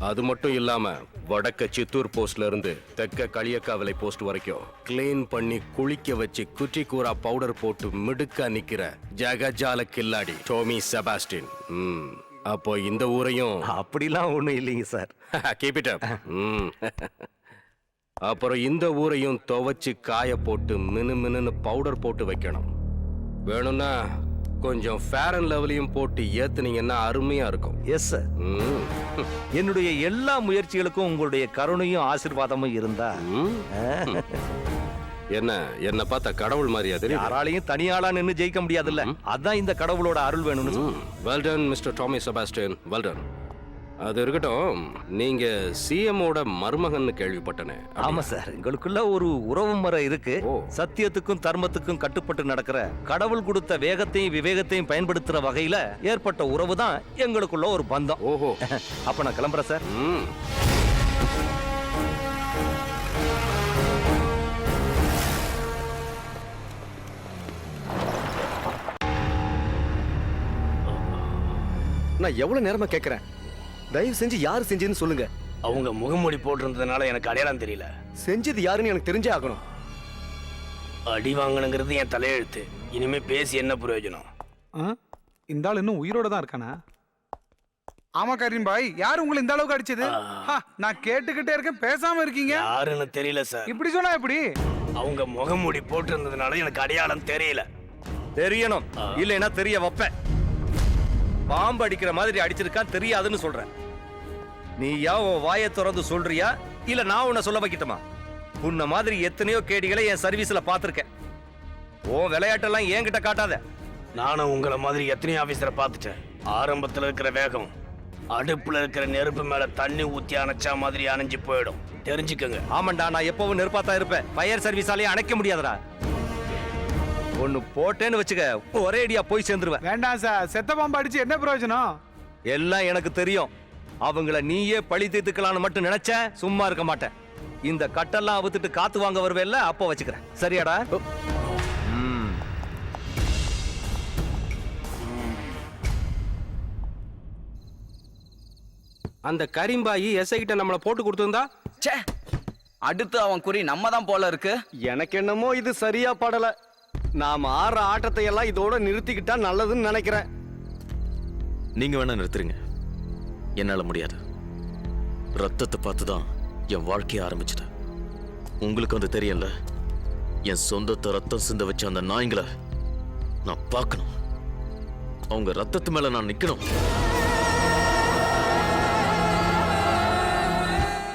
அது மட்டும் இல்லாம வடக்க சித்தூர் போஸ்ட்ல இருந்து தெற்க களியக்காவிலை போஸ்ட் வரைக்கும் கிளீன் பண்ணி குளிக்க வச்சு குட்டி கூரா பவுடர் போட்டு மிடுக்கா நிக்கிற ஜகஜால கில்லாடி டாமி செபாஸ்டின். அப்போ இந்த ஊரையும் அப்படிலாம் ஒண்ணும் இல்லைங்க சார். Keep it up. அப்புறம் இந்த ஊரையும் துவைச்சு காய போட்டு மினு பவுடர் போட்டு வைக்கணும். வேணும்னா கொஞ்சம் ஃபேர் அண்ட் லவ்லியும் போட்டு ஏத்துனீங்கன்னா அருமையா இருக்கும். Yes sir. என்னுடைய எல்லா முயற்சிகளுக்கும் உங்களுடைய கருணையும் ஆசீர்வாதமும் இருந்தா என்ன பார்த்தா கடவுள் மாதிரியா தெரியும்? யாராலையும் தனியாளா நின்னு ஜெயிக்க முடியாதுல்ல, அதான் இந்த கடவுளோட அருள் வேணும்னு. Well done mister Tommy Sebastian, well done. அது இருக்கட்டும், நீங்க சிஎம்மோட மருமகன்னு கேள்விப்பட்டனே. ஆமா சார், எங்களுக்குள்ள ஒரு உறவு முறை இருக்கு. சத்தியத்துக்கும் தர்மத்துக்கும் கட்டுப்பட்டு நடக்கிற, கடவுள் கொடுத்த வேகத்தையும் விவேகத்தையும் பயன்படுத்துற வகையில ஏற்பட்ட உறவு தான் எங்களுக்குள்ள ஒரு பந்தம். ஓஹோ. அப்ப நான் கிளம்புறேன் சார். நான் எவ்வளவு நேரமா கேட்கிறேன், தயவு செஞ்சு யாரு செஞ்சதுன்னு சொல்லுங்க. அவங்க முகமூடி போட்டிருந்ததுனால எனக்கு அடையாளம் தெரியல. செஞ்சது யாருன்னு எனக்கு தெரிஞ்சே ஆகணும். அடி வாங்கணுங்கிறது என் தலையெழுத்து. இனிமே பேசி என்ன பிரயோஜனம்? இந்த ஆள் இன்னும் உயிரோட தான் இருக்கானா? ஆமா கரீம் பாய், யார் உங்களை இந்த அளவுக்கு அடிச்சது? நான் கேட்டுக்கிட்டே இருக்கேன், பேசாம இருக்கீங்க. யாருன்னு தெரியல சார். இப்படி சொன்னா எப்படி? அவங்க முகமூடி போட்டிருந்ததுனால எனக்கு அடையாளம் தெரியல. தெரியணும், இல்லைன்னா தெரிய வைப்பேன். பாம்பு அடிக்கிற மாதிரி அடிச்சிருக்கான், தெரியாதுன்னு சொல்றேன். நீ உன் வாயை திறந்து சொல்றியா இல்ல நான் உன்னை சொல்ல வைக்கட்டுமா? உன்ன மாதிரி எத்தனையோ கேடிகளை என் சர்வீஸ்ல பாத்திருக்கேன். உன் விளையாட்டெல்லாம் என்கிட்ட காட்டாத. நானும் உங்களை மாதிரி எத்தனையோ ஆபீசரை பார்த்துட்டேன். ஆரம்பத்துல இருக்கிற வேகம் அடுப்புல இருக்கிற நெருப்பு மேல தண்ணி ஊத்தி அணைச்சா மாதிரி அணைஞ்சு போயிடும், தெரிஞ்சுக்கங்க. ஆமாண்டா, நான் எப்பவும் நெருப்பாத்தான் இருப்பேன். ஃபயர் சர்வீஸாலேயே அணைக்க முடியாதுடா. ஒன்னு போட்டேன்னு வச்சுக்க, ஒரே அடியா போய் சேர்ந்துருவேன். வேண்டாம் சார், செத்த பாம்பு அடிச்சு என்ன பிரயோஜனம்? எல்லாம் எனக்கு தெரியும். அவங்கள நீயே பழி தீர்த்துக்கலான்னு மட்டும் நினைச்ச சும்மா இருக்க மாட்டேன். இந்த கட்டெல்லாம் அவுத்துட்டு காத்து வாங்க வருவேல்ல, அப்போ வச்சுக்கிறேன். சரியாடா? அந்த கரீம்பாயி எஸ்ஐ கிட்ட நம்மள போட்டு கொடுத்திருந்தா, அடுத்து அவன் குறி நம்ம தான் போல இருக்கு. எனக்கு என்னமோ இது சரியா படல. நாம ஆடுற ஆட்டத்தை எல்லாம் இதோட நிறுத்திக்கிட்டா நல்லதுன்னு நினைக்கிறேன். நீங்க வேணா நிறுத்துறீங்க, என்னால முடியாது. ரத்தத்தை பார்த்துதான் என் வாழ்க்கைய ஆரம்பிச்சது. உங்களுக்கு வந்து தெரியல, என் சொந்தத்தை ரத்தம் சிந்த வச்ச அந்த நாய்களை நான் பார்க்கணும். அவங்க ரத்தத்து மேல நான் நிக்கணும்.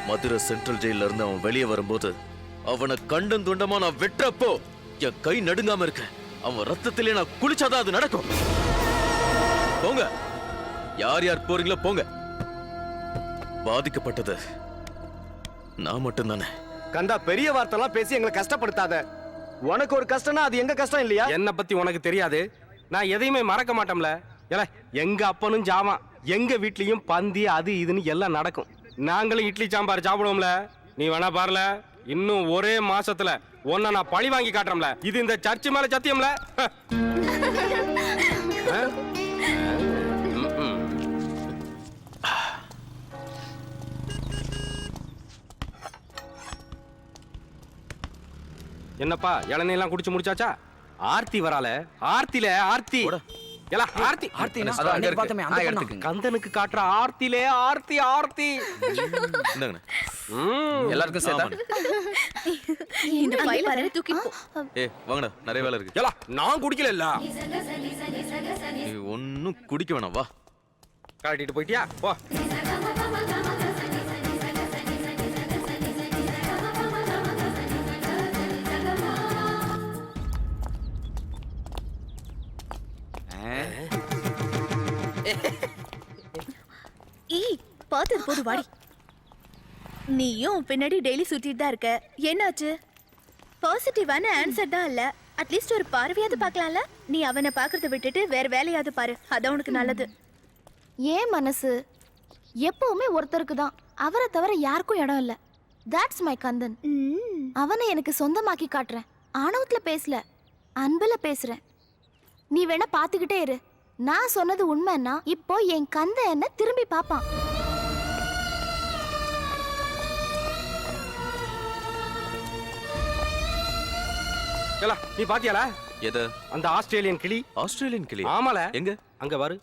மதுரை சென்ட்ரல் ஜெயில இருந்து அவன் வெளியே வரும்போது அவனை கண்டம் துண்டமா நான் வெட்டுறப்போ என் கை நடுங்காம இருக்க. அவன் ரத்தத்திலே நான் குளிச்சாதான் அது நடக்கும். போங்க, யார் யார் போறீங்களோ போங்க. பாதிக்கப்பட்டது நான் மட்டும் தானே. கண்டா பெரிய வார்த்தைலாம் பேசி எங்களை கஷ்டப்படுத்தாத. உனக்கு ஒரு கஷ்டம்னா அது எங்க கஷ்டம் இல்லையா? என்ன பத்தி உனக்கு தெரியாது. நான் எதையுமே மறக்க மாட்டோம்ல. ஏல எங்க அப்பனும் ஜாமான், எங்க வீட்லயும் பந்தி அது இதுன்னு எல்லாம் நடக்கும். நாங்களும் இட்லி சாம்பார் சாப்பிடுவோம்ல. நீ வேணா பாருல, இன்னும் ஒரே மாசத்துல உன்னை நான் பழி வாங்கி காட்டுறோம்ல. இது இந்த சர்ச்சு மேல சத்தியம்ல. என்னப்பா இளநீலாம் குடிச்சு முடிச்சாச்சா? ஆர்த்தி வரால. ஆர்த்தில ஆர்த்தி எல்லாம் ஆர்த்தி ஆர்த்தி கந்தனுக்கு காட்டுற ஆர்த்திலே ஆர்த்தி ஆர்த்தி. எல்லாருக்கும் சேர்த்தா இந்த ஃபைல வர தூக்கி போ. வாங்கடா, நிறைய வேலை இருக்கு. எல்லாம் நான் குடிக்கல இல்ல. நீ ஒன்னும் குடிக்க வேணாம், வா. காட்டிட்டு போயிட்டியா? போ. ஏய் பாத்து போது வாடி. நீயும் பின்னாடி டெய்லி சுத்திட்டு தான் இருக்க. என்னாச்சு? பாசிட்டிவான ஆன்சர் தான் இல்ல. அட்லீஸ்ட் ஒரு பார்வையாவது பார்க்கலாம்ல. நீ அவனை பார்க்கறத விட்டுட்டு வேற வேலையாவது பாரு. அதான் உனக்கு நல்லது. ஏன் மனசு எப்பவுமே ஒருத்தருக்கு தான், அவரை தவிர யாருக்கும் இடம் இல்ல. That's my Kandan. அவனை எனக்கு சொந்தமாக்கி காட்டுறேன். ஆணவத்துல பேசல, அன்புல பேசுறேன். நீ வேணா பாத்துக்கிட்டே இரு. நான் சொன்னது உண்மைன்னா இப்போ என் கந்த என்ன திரும்பி பாப்பான். நீ பாத்தியால எது? அந்த ஆஸ்திரேலியன் கிளி. ஆஸ்திரேலியன் கிளி? ஆமால. எங்க? அங்க பாரு.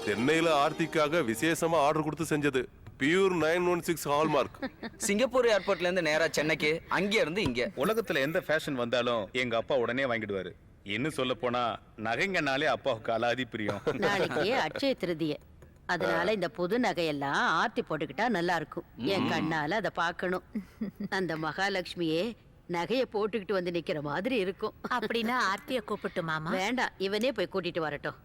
சென்னையில ஆர்த்திக்காக விசேஷமா ஆர்டர் கொடுத்து செஞ்சது. Pure 916 hallmark. சிங்கப்பூர் ஏர்போர்ட்ல இருந்து நேரா சென்னைக்கு, அங்க இருந்து இங்க. உலகத்துல எந்த ஃபேஷன் வந்தாலும் எங்க அப்பா உடனே வாங்கிடுவாரு. இன்னும் சொல்ல போனா நகைங்கனாலே அப்பாவுக்கு அலாதி பிரியம். நாளைக்கு அட்சய திருதிய, அதனால இந்த புது நகையெல்லாம் ஆர்த்தி போட்டுக்கிட்டா நல்லா இருக்கும். என் கண்ணால அதை பார்க்கணும். அந்த மகாலட்சுமியே நகைய போட்டுக்கிட்டு வந்து நிக்கிற மாதிரி இருக்கும். அப்படின்னா ஆர்த்திய கூப்பிட்டு மாமா? வேண்டாம், இவனே போய் கூட்டிட்டு வரட்டும்.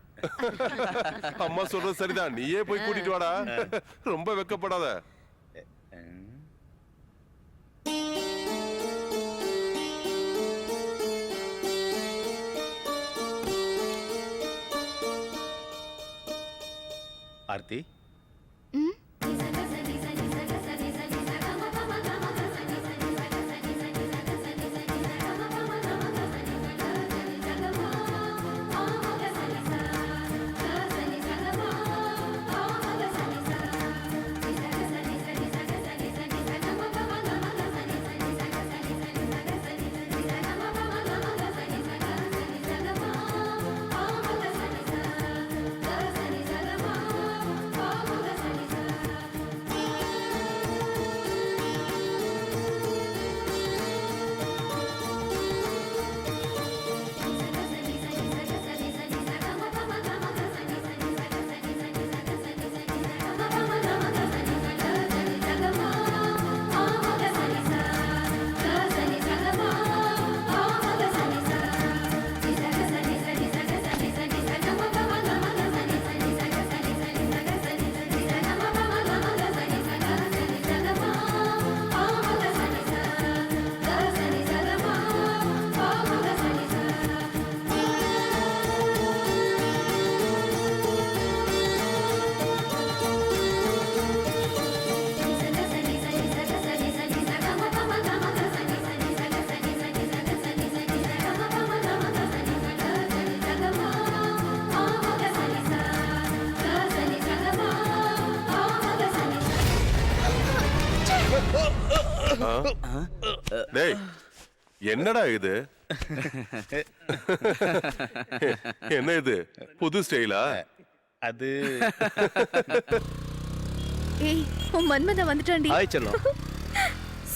அம்மா சொல்றது சரிதான், நீயே போய் கூட்டிட்டு வாடா. ரொம்ப வெக்கப்படாத. ஆர்த்தி, டேய் என்னடா இது? என்ன இது புது ஸ்டைலா? அது ஏய் உன் மன்மதன் வந்துட்டான்டி. ஹாய் செல்லம்.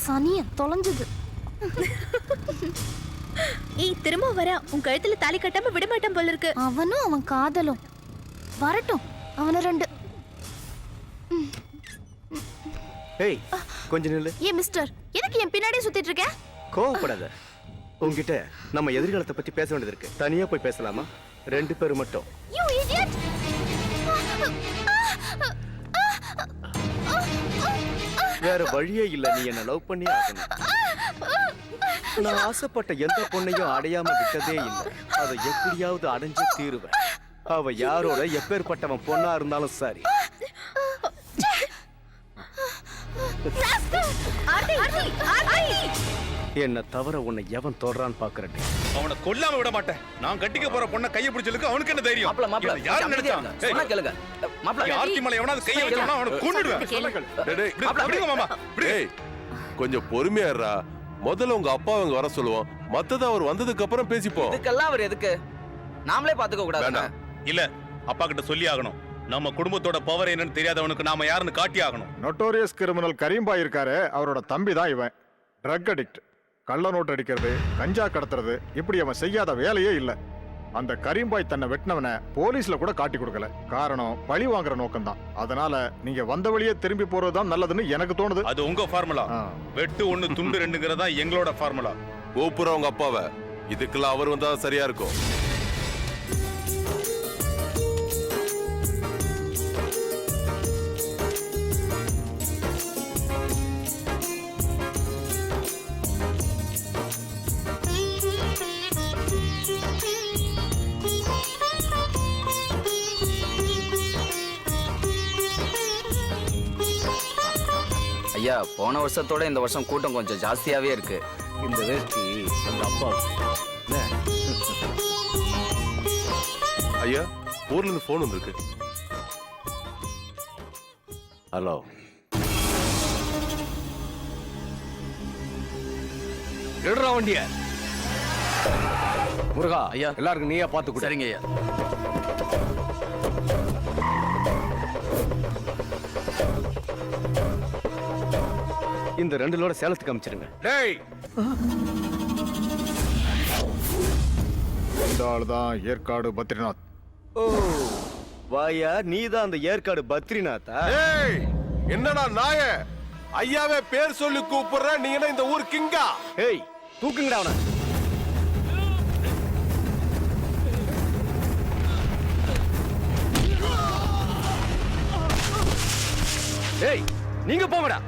சனிய தொலைஞ்சது. ஏய் திரும்ப வரா. உன் கழுத்துல தாலி கட்டாம விட மாட்டான் போல இருக்கு. அவனும் அவன் காதலும் வரட்டும். அவன ரெண்டு. ஏய் கொஞ்ச நில்லு. ஏ மிஸ்டர், எதுக்கு என் பின்னாடியே சுத்திட்டு இருக்க? கோவப்படாத. உன்கிட்ட நம்ம எதிர்காலத்தை பத்தி பேச வேண்டியது இருக்கு. தனியா போய் பேசலாமா? 2 பேரும் மட்டும். You idiot! வேற வழியே இல்ல, நீ என்ன லவ் பண்ணி ஆகணும். நான் ஆசைப்பட்ட எந்த பொண்ணையும் அடையாம விட்டதே இல்லை. அதை எப்படியாவது அடைஞ்சு தீருவேன். அவ யாரோட எப்பேற்பட்டவன் பொண்ணா இருந்தாலும் சரி. என்ன தவிர உன்னை எவன் தொடரான்னு பாக்குறேன். அவனை கொல்லாம விட மாட்டேன். நான் கட்டிக்க போற பொண்ணை கையை பிடிச்சலுக்கு அவனுக்கு என்ன தைரியம்? இவனை யாரு நினைச்சான்? ஏய், ஆர்த்தி மலை எவனாவது கையை வச்சானா அவனை கொன்னுடுவேன். டேய், விடுங்க மாமா. டேய் கொஞ்சம் பொறுமையா இருடா. முதல்ல உங்க அப்பா அவங்க வர சொல்லுவோம். மத்தத அவர் வந்ததுக்கு அப்புறம் பேசிப்போம். இதுக்கெல்லாம் அவர் எதுக்கு? நாமளே பாத்துக்க கூடாது. வேண்டாம். இல்ல, அப்பா கிட்ட சொல்லி ஆகணும். நம்ம குடும்பத்தோட பவர் என்னன்னு தெரியாதவனுக்கு நாம யாருன்னு காட்டி ஆகணும். நொட்டோரியஸ் கிரிமினல் கரீம்பாய் இருக்காரு, அவரோட தம்பி தான் இவன். ட்ரக் அடிக்ட், கள்ள நோட்டு அடிக்கிறது, கஞ்சா கடத்துறது, இப்படி அவன் செய்யாத வேலையே இல்ல. அந்த கரீம்பாய் தன்னை வெட்டினவனை போலீஸ்ல கூட காட்டி கொடுக்கல. காரணம் பழி வாங்குற நோக்கம் தான். அதனால நீங்க வந்த வழியே திரும்பி போறதுதான் நல்லதுன்னு எனக்கு தோணுது. அது உங்க ஃபார்முலா. வெட்டு 1 துண்டு 2ங்கிறதா எங்களோட ஃபார்முலா. கூப்புற உங்க அப்பாவை. இதுக்கெல்லாம் அவர் வந்தா சரியா இருக்கும். ஐயா, போன வருஷத்தோட இந்த வருஷம் கூட்டம் கொஞ்சம் ஜாஸ்தியாவே இருக்கு. இந்த வேஷ்டி அந்த அப்பா. ஐயா, ஊர்ல இருந்து போன் வந்திருக்கு. ஹலோ, எடுறா வண்டிய. முருகா ஐயா, எல்லாருக்கும் நீயா பாத்து கொடு. சரிங்க ஐயா. இந்த 2 லோட சேலத்துக்கு அனுப்பிச்சிருங்க. டேய், இந்த ஆளுதான் ஏற்காடு பத்ரிநாத். ஓ வாயா, நீதான் அந்த ஏற்காடு பத்ரிநாத்தா? டேய் என்னடா நாய, ஐயாவே பேர் சொல்லி கூப்பிடுற. நீ என்ன இந்த ஊர் கிங்கா? ஏய் தூக்குங்கடா அவன. ஏய் நீங்க போங்கடா.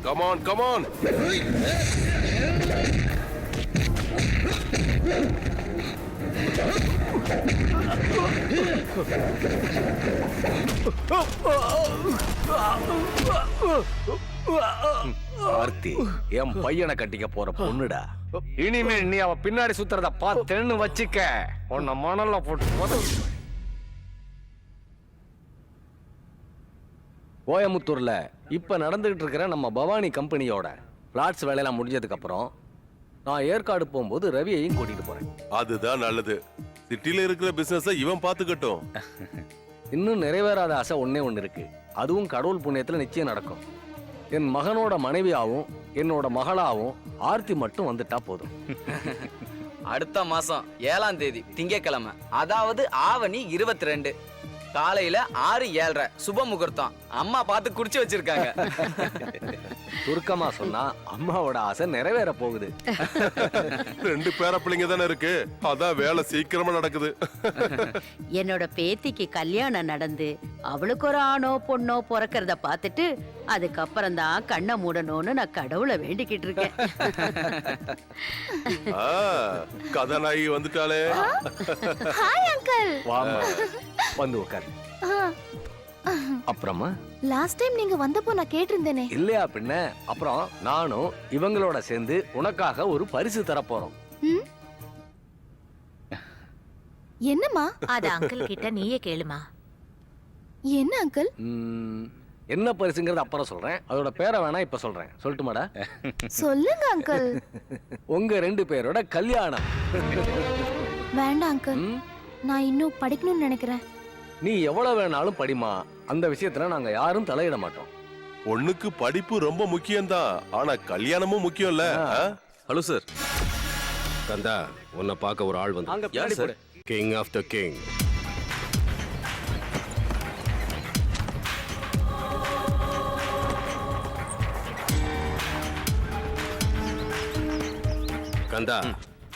Come on, come on. Aarthi என் பையனை கட்டிக்க போற பொண்ணுடா. இனிமே நீ அவ பின்னாடி சுத்துறத பார்த்தேன்னு வச்சுக்க, உன்னை மணல்ல போட்டு. கோயமுத்தூர்ல இப்ப நடந்துகிட்டு இருக்கிற நம்ம பவானி கம்பெனியோட பிளாட்ஸ் வேலையெல்லாம் முடிஞ்சதுக்கு அப்புறம் நான் ஏற்காடு போகும்போது ரவியையும் கூட்டிட்டு போறேன். அதுதான் நல்லது. சிட்டில இருக்கிற பிசினஸ இவன் பாத்துக்கட்டும். இன்னும் நிறைவேறாத ஆசை ஒண்ணே ஒண்ணு இருக்கு. அதுவும் கடவுள் புண்ணியத்துல நிச்சயம் நடக்கும். என் மகனோட மனைவியாவும் என்னோட மகளாவும் ஆர்த்தி மட்டும் வந்துட்டா போதும். அடுத்த மாசம் 7ஆம் தேதி திங்கட்கிழமை, அதாவது ஆவணி 22 காலையில 6:07 சுப முகூர்த்தம். அம்மா பார்த்து குடிச்சு வச்சிருக்காங்க. சுருக்கமா சொன்னா அம்மாவோட ஆசை நிறைவேற போகுது. 2 பேர பிள்ளைங்க தானே இருக்கு, அதான் வேலை சீக்கிரமா நடக்குது. என்னோட பேத்திக்கு கல்யாணம் நடந்து அவளுக்கு ஒரு ஆணோ பொண்ணோ பிறக்கிறத பார்த்துட்டு அதுக்கப்புறம் தான் கண்ணை மூடணும்னு நான் கடவுளை வேண்டிக்கிட்டு இருக்கேன். கதாநாயகி வந்துட்டாளே. Hi uncle. வாமா வந்து உட்காரு. அப்புறமா லாஸ்ட் டைம் நீங்க வந்தப்போ நான் கேட்டிருந்தேனே. இல்லையா பின்ன. அப்புறம் நானும் இவங்களோட சேர்ந்து உனக்காக ஒரு பரிசு தர போறோம். என்னம்மா? அது அங்கிள் கிட்ட நீயே கேளுமா. என்ன அங்கிள்? என்ன பரிசுங்கிறது அப்புறம் சொல்றேன். அதோட பேரை வேணா இப்ப சொல்றேன். சொல்லட்டுமாடா? சொல்லுங்க அங்கிள். உங்க 2 பேரோட கல்யாணம். வேண்டாம் அங்கிள், நான் இன்னும் படிக்கணும்னு நினைக்கிறேன். நீ எவ்வளவு வேணாலும் படிமா, அந்த விஷயத்துல நாங்க யாரும் தலையிட மாட்டோம். பொண்ணுக்கு படிப்பு ரொம்ப முக்கியம்தான், ஆனா கல்யாணமும் முக்கியம்ல. Hello sir. கந்தா, உன்னை பார்க்க ஒரு ஆள் வந்து. யார் sir? King of the king. Kanda,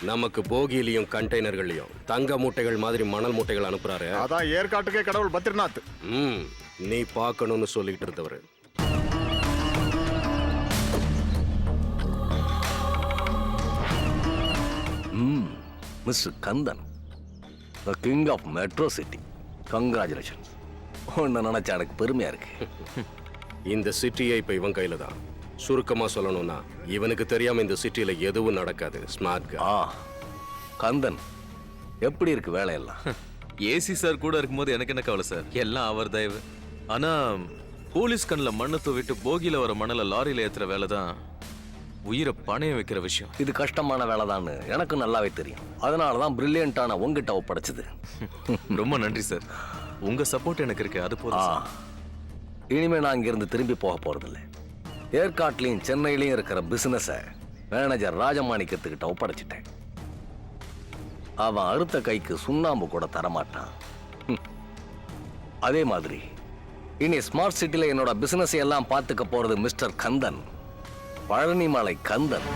நமக்கு போகியிலையும் கண்டெய்னர்களையும் தங்க மூட்டைகள் மாதிரி மணல் மூட்டைகள் அனுப்புறாரு. அதான் ஏற்காட்டுக்கே கடவுள் பத்ரிநாத். நீ பார்க்கணும்னு சொல்லிட்டு இருந்தவர். Mister Kandan, the king of metro city. Congratulation. உன்னை நினைச்சா எனக்கு பெருமையா இருக்கு. இந்த சிட்டியே இப்ப இவன் கையில தான். சுருக்கமா சொல்லணும்னா இவனுக்கு தெரியாம இந்த சிட்டில எதுவும் நடக்காது. ஸ்மார்ட் கா. கந்தன், எப்படி இருக்கு வேலையெல்லாம்? ஏசி சார் கூட இருக்கும்போது எனக்கு என்ன கவலை சார், எல்லாம் அவர் தயவு. ஆனா போலீஸ் கண்ணில் மண்ணை தூவிட்டு போகியில வர மணலை லாரியில ஏத்துற வேலை தான் உயிரை பணையம் வைக்கிற விஷயம். இது கஷ்டமான வேலை தான் எனக்கு நல்லாவே தெரியும். அதனாலதான் பிரில்லியண்டான உங்ககிட்ட ஒப்படைச்சது. ரொம்ப நன்றி சார். உங்க சப்போர்ட் எனக்கு இருக்கு, அது போதும். இனிமே நான் இங்கிருந்து திரும்பி போக போறதில்லை. ஏற்காட்லையும் சென்னையிலையும் இருக்கிற பிசினஸை மேனேஜர் ராஜமாணிக்கத்துக்கிட்ட ஒப்படைச்சிட்டேன். அவன் அறுத்த கைக்கு சுண்ணாம்பு கூட தரமாட்டான். அதே மாதிரி இனி ஸ்மார்ட் சிட்டில என்னோட பிசினஸ் எல்லாம் பார்த்துக்க போறது மிஸ்டர் கந்தன், பழனிமலை கந்தன்.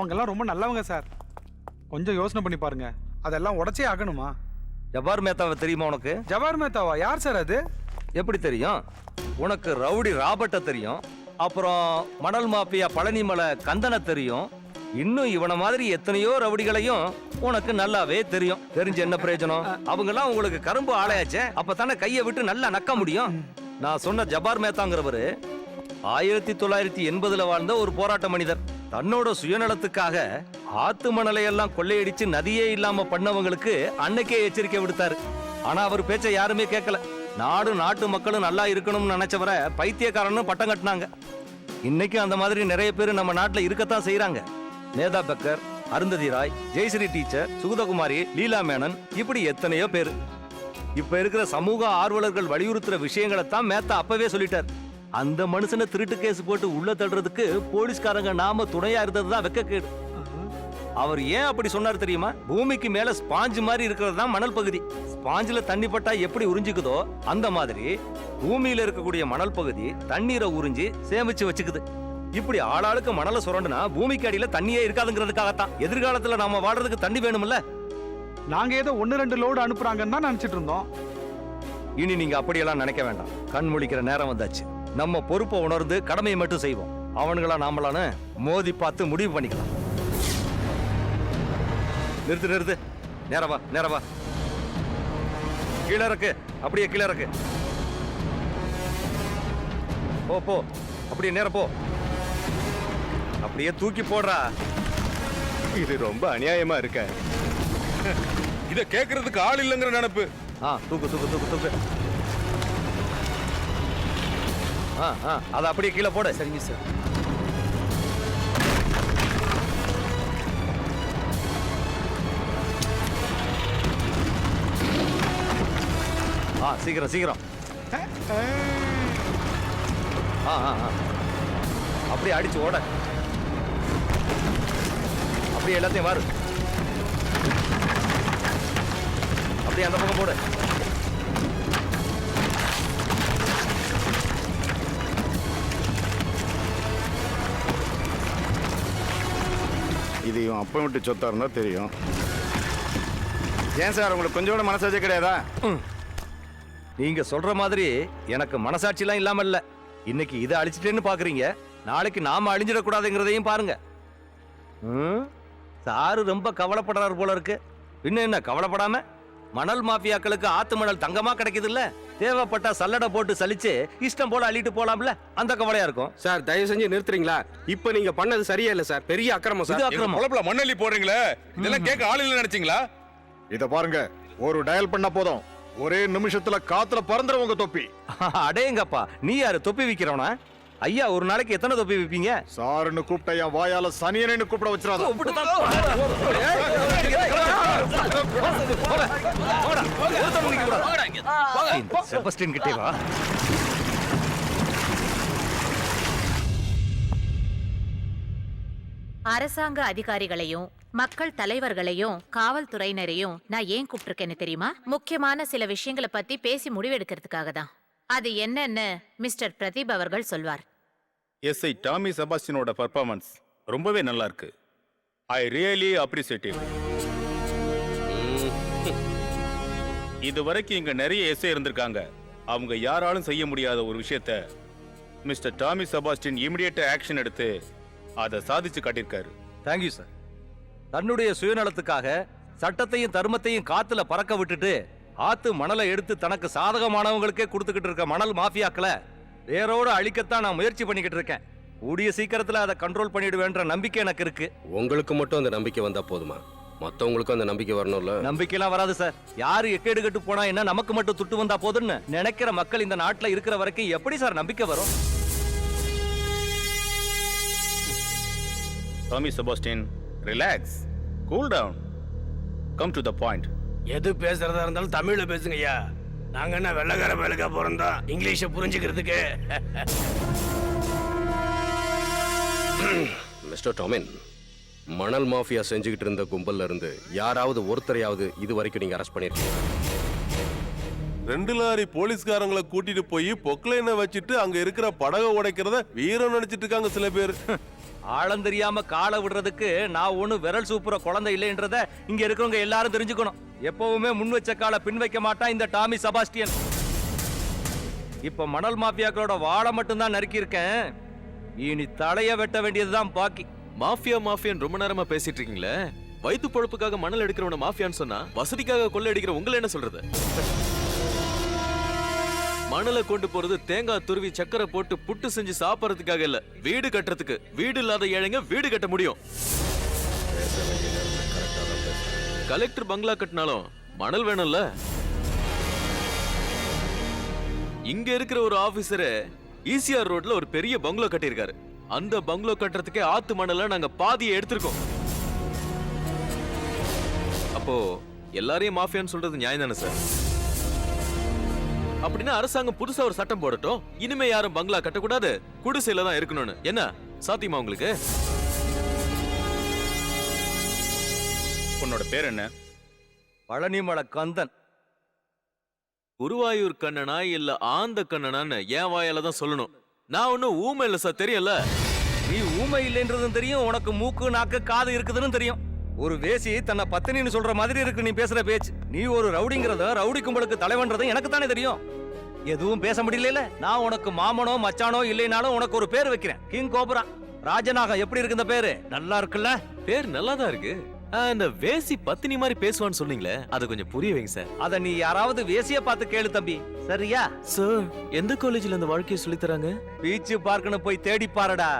அவங்கெல்லாம் ரொம்ப நல்லவங்க சார். கொஞ்சம் யோசனை பண்ணி பாருங்க. அதெல்லாம் உடச்சே ஆகணுமா? ஜபார் மேத்தாவை தெரியுமா உனக்கு? ஜவார் மேத்தாவா? யார் சார் அது? எப்படி தெரியும்? உனக்கு ரவுடி ராபர்ட்ட தெரியும், அப்புறம் மணல் மாஃபியா பழனிமலை கந்தனை தெரியும், இன்னும் இவன மாதிரி எத்தனையோ ரவுடிகளையும் உனக்கு நல்லாவே தெரியும். தெரிஞ்ச என்ன பிரயோஜனம்? அவங்கெல்லாம் உங்களுக்கு கரும்பு ஆளையாச்சே, அப்பதானே கையை விட்டு நல்லா நக்க முடியும். நான் சொன்ன ஜபார் மேத்தாங்கிறவரு 1980 வாழ்ந்த ஒரு போராட்ட மனிதர். தன்னோட சுயநலத்துக்காக ஆத்து மணலை எல்லாம் கொள்ளையடிச்சு நதியே இல்லாம பண்ணவங்களுக்கு அன்னைக்கே எச்சரிக்கை விடுத்தாரு. ஆனா அவர் பேச்ச யாருமே கேட்கல. நாடு நாட்டு மக்களும் நல்லா இருக்கணும்னு நினைச்சவரை பைத்தியக்காரன்னு பட்டம் கட்டினாங்க. இன்னைக்கு அந்த மாதிரி நிறைய பேர் நம்ம நாட்டுல இருக்கத்தான் செய்யறாங்க. நேதா பெக்கர், அருந்ததி ராய், ஜெயஸ்ரீ டீச்சர், சுகுதகுமாரி, லீலா மேனன், இப்படி எத்தனையோ பேர். இப்ப இருக்கிற சமூக ஆர்வலர்கள் வலியுறுத்துற விஷயங்களை தான் மேத்தா அப்பவே சொல்லிட்டார். அந்த மனுஷனை திருட்டு கேஸ் போட்டு உள்ள தள்ளுறதுக்கு போலீஸ்காரங்க நாம துணையா இருந்ததுதான் வெக்கக்கேடு. அவர் ஏன் அப்படி சொன்னார் தெரியுமா? பூமிக்கு மேல ஸ்பாஞ்சு மாதிரி இருக்கிறது தான் மணல் பகுதி. ஸ்பாஞ்சில தண்ணி பட்டா எப்படி உறிஞ்சிக்குதோ அந்த மாதிரி பூமியில இருக்கக்கூடிய மணல் பகுதி தண்ணீரை உறிஞ்சி சேமிச்சு வச்சுக்குது. இப்படி ஆளாளுக்கு மணலை சுரண்டுனா பூமிக்கு அடியில தண்ணியே இருக்காதுங்கிறதுக்காகத்தான். எதிர்காலத்துல நாம வாடுறதுக்கு தண்ணி வேணும்ல. நாங்க ஏதோ 1-2 லோடு அனுப்புறாங்கன்னு தான் நினைச்சிட்டு இருந்தோம். இனி நீங்க அப்படியெல்லாம் நினைக்க வேண்டாம். கண் முழிக்கிற நேரம் வந்தாச்சு. நம்ம பொறுப்பை உணர்ந்து கடமையை மட்டும் செய்வோம். அவனுங்களா நாமளான்னு மோதி பார்த்து முடிவு பண்ணிக்கலாம். நிறுத்து. நேரவா. கீழே இறக்கு. அப்படியே கீழே இறக்கு. போ. அப்படியே நேர போ. அப்படியே தூக்கி போடுறா. இது ரொம்ப அநியாயமா இருக்க. இத கேக்குறதுக்கு ஆள் இல்லைங்கிற நினைப்பு. தூக்கு. அதை அப்படியே கீழே போட. சரிங்க சார். சீக்கிரம். அப்படியே அடிச்சு ஓட. அப்படியே எல்லாத்தையும் வாரு. அப்படியே அந்த பக்கம் போடு. இது இவன் அப்ப விட்டு சொத்தா இருந்தா தெரியும். ஏன் சார் உங்களுக்கு கொஞ்சம் கூட மனசாட்சி கிடையாதா? நீங்க சொல்ற மாதிரி எனக்கு மனசாட்சி எல்லாம் இல்லாம இல்ல. இன்னைக்கு இதை அழிச்சிட்டேன்னு பாக்குறீங்க, நாளைக்கு நாம அழிஞ்சிடக்கூடாதுங்கிறதையும் பாருங்க. சாரு ரொம்ப கவலைப்படுறாரு போல இருக்கு. பின்ன என்ன கவலைப்படாம? மணல் மாஃபியாக்களுக்கு ஆத்து மணல் தங்கமா கிடைக்குது இல்ல, தேவைப்பட்டா சல்லடை போட்டு சலிச்சு இஷ்டம் போல அள்ளிட்டு போலாம்ல, அந்த கவலையா இருக்கும். சார் தயவு செஞ்சு நிறுத்துறீங்களா? இப்ப நீங்க பண்ணது சரியா இல்ல சார், பெரிய அக்கிரமம் சார். குழப்பல மண்ணள்ளி போடுறீங்களே, இதெல்லாம் கேட்க ஆள் இல்ல நினைச்சீங்களா? இத பாருங்க, ஒரு டயல் பண்ண போதும் ஒரே நிமிஷத்துல காத்துல பறந்துருவங்க தொப்பி. அடேங்கப்பா, நீ யாரு தொப்பி விக்கிறவனா? ஐயா, ஒரு நாளைக்கு எத்தனை தொப்பி விப்பீங்க? சாருன்னு கூப்பிட்ட என் வாயால சனியனு கூப்பிட வச்சிராத. செபஸ்டின் கிட்டே வா. அரசாங்க அதிகாரிகளையும் மக்கள் தலைவர்களையும் காவல்துறையினரையும் நான் ஏன் கூப்பிட்டிருக்கேன்னு தெரியுமா? முக்கியமான சில விஷயங்களை பத்தி பேசி முடிவெடுக்கிறதுக்காக தான். அது என்னன்னு மிஸ்டர் பிரதீப் அவர்கள் சொல்வார். எஸ்ஐ டாமி செபாஸ்டினோட பர்ஃபார்மன்ஸ் ரொம்பவே நல்லா இருக்கு. I really appreciate it. இதுவரைக்கும் இங்க நிறைய எஸ்ஐ இருந்திருக்காங்க. அவங்க யாராலும் செய்ய முடியாத ஒரு விஷயத்த mister Tommy Sebastian immediate action எடுத்து அதை சாதிச்சு காட்டியிருக்காரு. Thank you sir. தன்னுடைய சுயநலத்துக்காக சட்டத்தையும் தர்மத்தையும் காத்துல பறக்க விட்டுட்டு ஆத்து மணலை எடுத்து தனக்கு சாதகமானவங்களுக்கே கொடுத்துக்கிட்டு இருக்க மணல் மாஃபியாக்களை வேரோட அழிக்கத்தான் நான் முயற்சி பண்ணிக்கிட்டு இருக்கேன். கூடிய சீக்கிரத்துல அதை கண்ட்ரோல் பண்ணிடுவேன்ற நம்பிக்கை எனக்கு இருக்கு. உங்களுக்கு மட்டும் அந்த நம்பிக்கை வந்தா போதுமா? மத்தவங்களுக்கும் அந்த நம்பிக்கை வரணும்ல. நம்பிக்கைலாம் வராது சார். யாரு எக்கேடு கட்டு போனா என்ன, நமக்கு மட்டும் துட்டு வந்தா போதும்னு நினைக்கிற மக்கள் இந்த நாட்டுல இருக்கிற வரைக்கும் எப்படி சார் நம்பிக்கை வரும்? Tommy Sebastian, relax, cool down, come to the point. எது பேசுறதா இருந்தாலும் தமிழ்ல பேசுங்கய்யா. நாங்க என்ன வெள்ளக்கார வேலைக்கா பிறந்தோம் இங்கிலீஷை புரிஞ்சுக்கிறதுக்கு? மிஸ்டர் டாமின், மணல் மாஃபியா செஞ்சுக்கிட்டு இருந்த கும்பல்ல இருந்து யாராவது ஒருத்தரையாவது இது வரைக்கும் நீங்க அரெஸ்ட் பண்ணிருக்கீங்க? 2 லாரி போலீஸ்காரங்களை கூட்டிட்டு போய் பொக்லைனை வச்சுட்டு அங்க இருக்கிற படகை உடைக்கிறத வீரம் நினைச்சிட்டு இருக்காங்க சில பேர். ஆழம் தெரியாம காலை விடுறதுக்கு நான் ஒண்ணு விரல் சூப்புற குழந்தை இல்லைன்றத இங்க இருக்கிறவங்க எல்லாரும் தெரிஞ்சுக்கணும். எப்பவுமே முன் வச்ச காலை பின் வைக்க மாட்டான் இந்த டாமி செபாஸ்டியன். இப்ப மணல் மாஃபியாக்களோட வாழை மட்டும்தான் நறுக்கி இருக்கேன். இனி தலைய வெட்ட வேண்டியதுதான் பாக்கி. மாஃபியா மாஃபியான்னு ரொம்ப நேரமா பேசிட்டு இருக்கீங்களே. வயிற்று பொழப்புக்காக மணல் எடுக்கிறவன மாஃபியான்னு சொன்னா வசதிக்காக கொள்ளை அடிக்கிற உங்களை என்ன சொல்றது? மணலை கொண்டு போறது தேங்காய் துருவி சக்கரை போட்டு புட்டு செஞ்சு சாப்பிடறதுக்காக இல்ல, வீடு கட்டுறதுக்கு. வீடு இல்லாத ஏழைங்க வீடு கட்ட முடியும். கலெக்டர் பங்களா கட்டினாலும் மணல் வேணும்ல. இங்க இருக்கிற ஒரு ஆபீசரு ஈசிஆர் ரோட்ல ஒரு பெரிய பங்களா கட்டியிருக்காரு. அந்த பங்களா கட்டுறதுக்கே ஆத்து மணல நாங்க பாதியை எடுத்திருக்கோம். அப்போ எல்லாரையும் மாஃபியான்னு சொல்றது நியாயம் தானே சார்? அப்படின்னா அரசாங்கம் புதுசா ஒரு சட்டம் போடட்டும், இனிமே யாரும் பங்களா கட்டக்கூடாது, குடிசையில தான் இருக்கணும்னு. என்ன சாத்தியமா உங்களுக்கு? உன்னோட பேர் என்ன? பழனிமலை கந்தன். குருவாயூர் கண்ணனா இல்ல ஆந்த கண்ணனான்னு என் வாயால தான் சொல்லணும். நான் ஒன்னும் ஊமை இல்ல சார், தெரியல. நீ ஊமை இல்லைன்றதும் தெரியும், உனக்கு மூக்கு நாக்கு காது இருக்குதுன்னு தெரியும். ஒரு வேசி தன்னை பத்தினின்னு சொல்ற மாதிரி இருக்கு நீ பேசுற பேச்சு. நீ ஒரு ரவுடிங்கிறத, ரவுடி கும்பலுக்கு தலைவன்றதும் எனக்கு தானே தெரியும். எதுவும் பேச முடியல. நான் உனக்கு மாமனோ மச்சானோ இல்லைனாலும் உனக்கு ஒரு பேர் வைக்கிறேன், கிங் கோபுரா. ராஜநாகம் எப்படி இருக்கு இந்த பேரு? நல்லா இருக்குல்ல? பேர் நல்லா தான் இருக்கு. இந்த வேசி பத்தினி மாதிரி பேசுவான்னு சொன்னீங்களே, அதை கொஞ்சம் புரிய வைங்க சார். அத நீ யாராவது வேசிய பார்த்து கேளு தம்பி, சரியா? சார், எந்த காலேஜ்ல இந்த வாழ்க்கையை சொல்லி தராங்க? பீச் பார்க்கன்னு போய் தேடி பாருடா.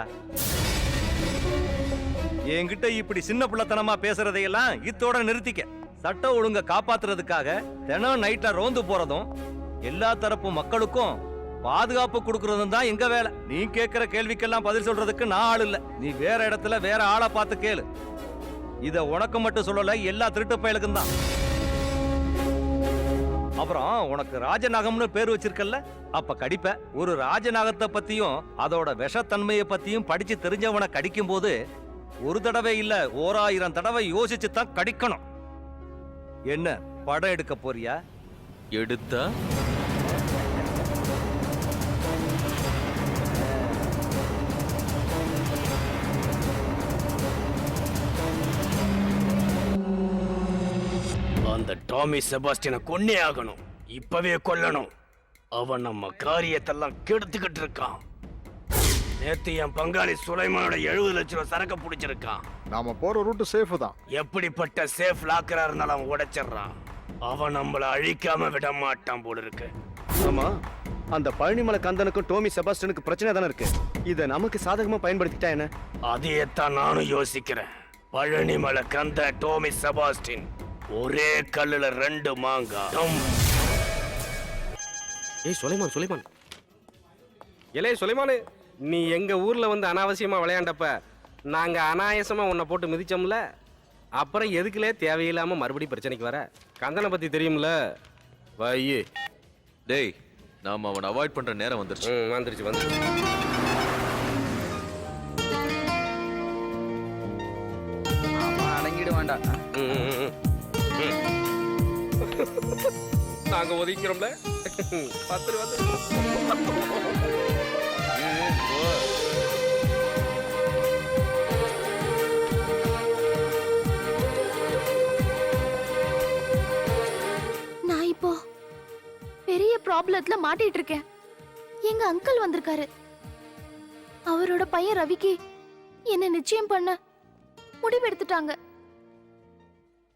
என்கிட்ட இப்படி சின்ன பிள்ளைத்தனமா பேசுறதையெல்லாம் இத்தோட நிறுத்திக்க. சட்ட ஒழுங்க காப்பாத்துறதுக்காக தினம் நைட்ல ரோந்து போறதும் எல்லா தரப்பு மக்களுக்கும் பாதுகாப்பு கொடுக்கறதும் தான் எங்க வேலை. நீ கேட்கிற கேள்விக்கெல்லாம் பதில் சொல்றதுக்கு நான் ஆள் இல்ல. நீ வேற இடத்துல வேற ஆளை பார்த்து கேளு. இத உனக்கு மட்டும் சொல்லல, எல்லா திருட்டு பயலுக்கும் தான். அப்புறம் உனக்கு ராஜநாகம்னு பேர் வச்சிருக்கல, அப்ப கடிப்ப. ஒரு ராஜநாகத்தை பத்தியும் அதோட விஷத்தன்மையை பத்தியும் படிச்சு தெரிஞ்சவனை கடிக்கும் போது ஒரு தடவை இல்ல 1000 தடவை யோசிச்சு தான் கடிக்கணும். என்ன படம் எடுக்க போறியா? எடுத்தா அந்த டாமி செபாஸ்டியனை கொன்னே ஆகணும். இப்பவே கொல்லணும். அவன் நம்ம காரியத்தெல்லாம் கெடுத்துக்கிட்டு இருக்கான். நேத்து என் பங்காளி சுலைமானோட 70 லட்சம் ரூபாய் சரக்கு பிடிச்சிருக்கான். நாம போற ரூட் சேஃப் தான். எப்படிப்பட்ட சேஃப் லாக்கரா இருந்தாலும் அவன் உடைச்சிடறான். அவன் நம்மள அழிக்காம விட மாட்டான் போல இருக்கு. ஆமா, அந்த பழனிமலை கந்தனுக்கும் டோமி செபாஸ்டியனுக்கு பிரச்சனை தானே இருக்கு. இத நமக்கு சாதகமா பயன்படுத்திட்டா என்ன? அதையத்தான் நானும் யோசிக்கிறேன். பழனிமலை கந்த டோமி செபாஸ்டின் ஒரே கல்லுல 2 மாங்காய். ஏய் சுலைமான், இளைய சுலைமானு, நீ எங்க ஊர்ல வந்து அனாவசியமா விளையாண்டப்ப நாங்க அனாயசமா உன்னை போட்டு மிதிச்சோம்ல, அப்புறம் எதுக்குலே தேவையில்லாம மறுபடியும் பிரச்சனைக்கு வர? கந்தனை பத்தி தெரியும்ல. வையே டேய், நாம அவனை அவாய்ட் பண்ற நேரம் வந்துருச்சு. வந்துருச்சு. அடங்கிட வேண்டாம். நாங்க ஒதுக்கிறோம்ல. 10 வந்து நான் இப்போ பெரிய ப்ராப்ளத்துல மாட்டிட்டு இருக்கேன். எங்க அங்கிள் வந்திருக்காரு. அவரோட பையன் ரவிக்கு என்ன நிச்சயம் பண்ண முடிவெடுத்துட்டாங்க.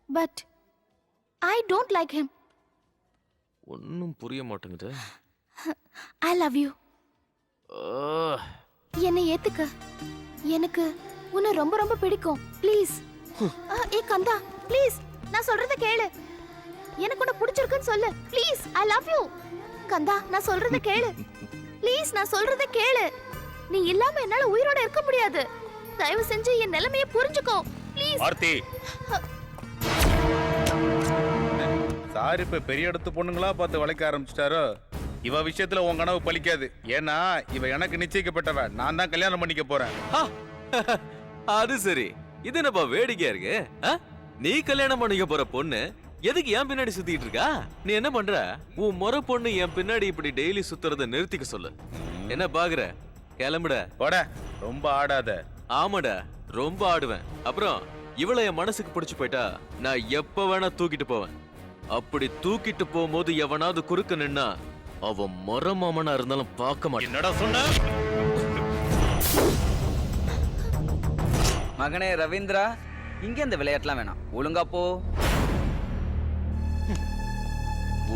But I don't like him. ஒன்னும் புரிய மாட்டேங்குது. I love you. என்னை ஏத்துக்க. எனக்கு உன்னை ரொம்ப ரொம்ப பிடிக்கும். ப்ளீஸ். ஏ கந்தா, ப்ளீஸ் நான் சொல்றத கேளு. எனக்கு உன்னை பிடிச்சிருக்குன்னு சொல்லு. Please, I love you. Kanda, நான் சொல்றத கேளு. ப்ளீஸ், நான் சொல்றத கேளு. நீ இல்லாம என்னால உயிரோட இருக்க முடியாது. தயவு செஞ்சு என் நிலைமையை புரிஞ்சுக்கோ. ப்ளீஸ். ஆர்த்தி, சார் இப்ப பெரிய இடத்து பொண்ணுங்களா பார்த்து வளைக்க ஆரம்பிச்சிட்டாரோ? இவ விஷயத்துல உன் கனவு பலிக்காது. ஏன்னா இவ எனக்கு நிச்சயிக்கப்பட்டவ. நான் தான் கல்யாணம் பண்ணிக்க போறேன். அது சரி, இது என்னப்பா வேடிக்கையா இருக்கு? நீ கல்யாணம் பண்ணிக்க போற பொண்ணு எதுக்கு என் பின்னாடி சுத்திட்டு இருக்கா? நீ என்ன பண்ற? உன் முறை பொண்ணு என் பின்னாடி இப்படி டெய்லி சுத்துறத நிறுத்திக்க சொல்லு. என்ன பாக்குற? கிளம்புட. போட. ரொம்ப ஆடாத. ஆமாடா, ரொம்ப ஆடுவேன். அப்புறம் இவளை என் மனசுக்கு பிடிச்சு போயிட்டா நான் எப்ப வேணா தூக்கிட்டு போவேன். அப்படி தூக்கிட்டு போகும்போது எவனாவது குறுக்க நின்னா அவன் மரமாமனா இருந்தாலும் பார்க்க மாட்டேன். என்னடா சொன்ன? மகனே ரவீந்திரா, இங்க இந்த விளையாட்டுலாம் வேணாம், ஒழுங்கா போ.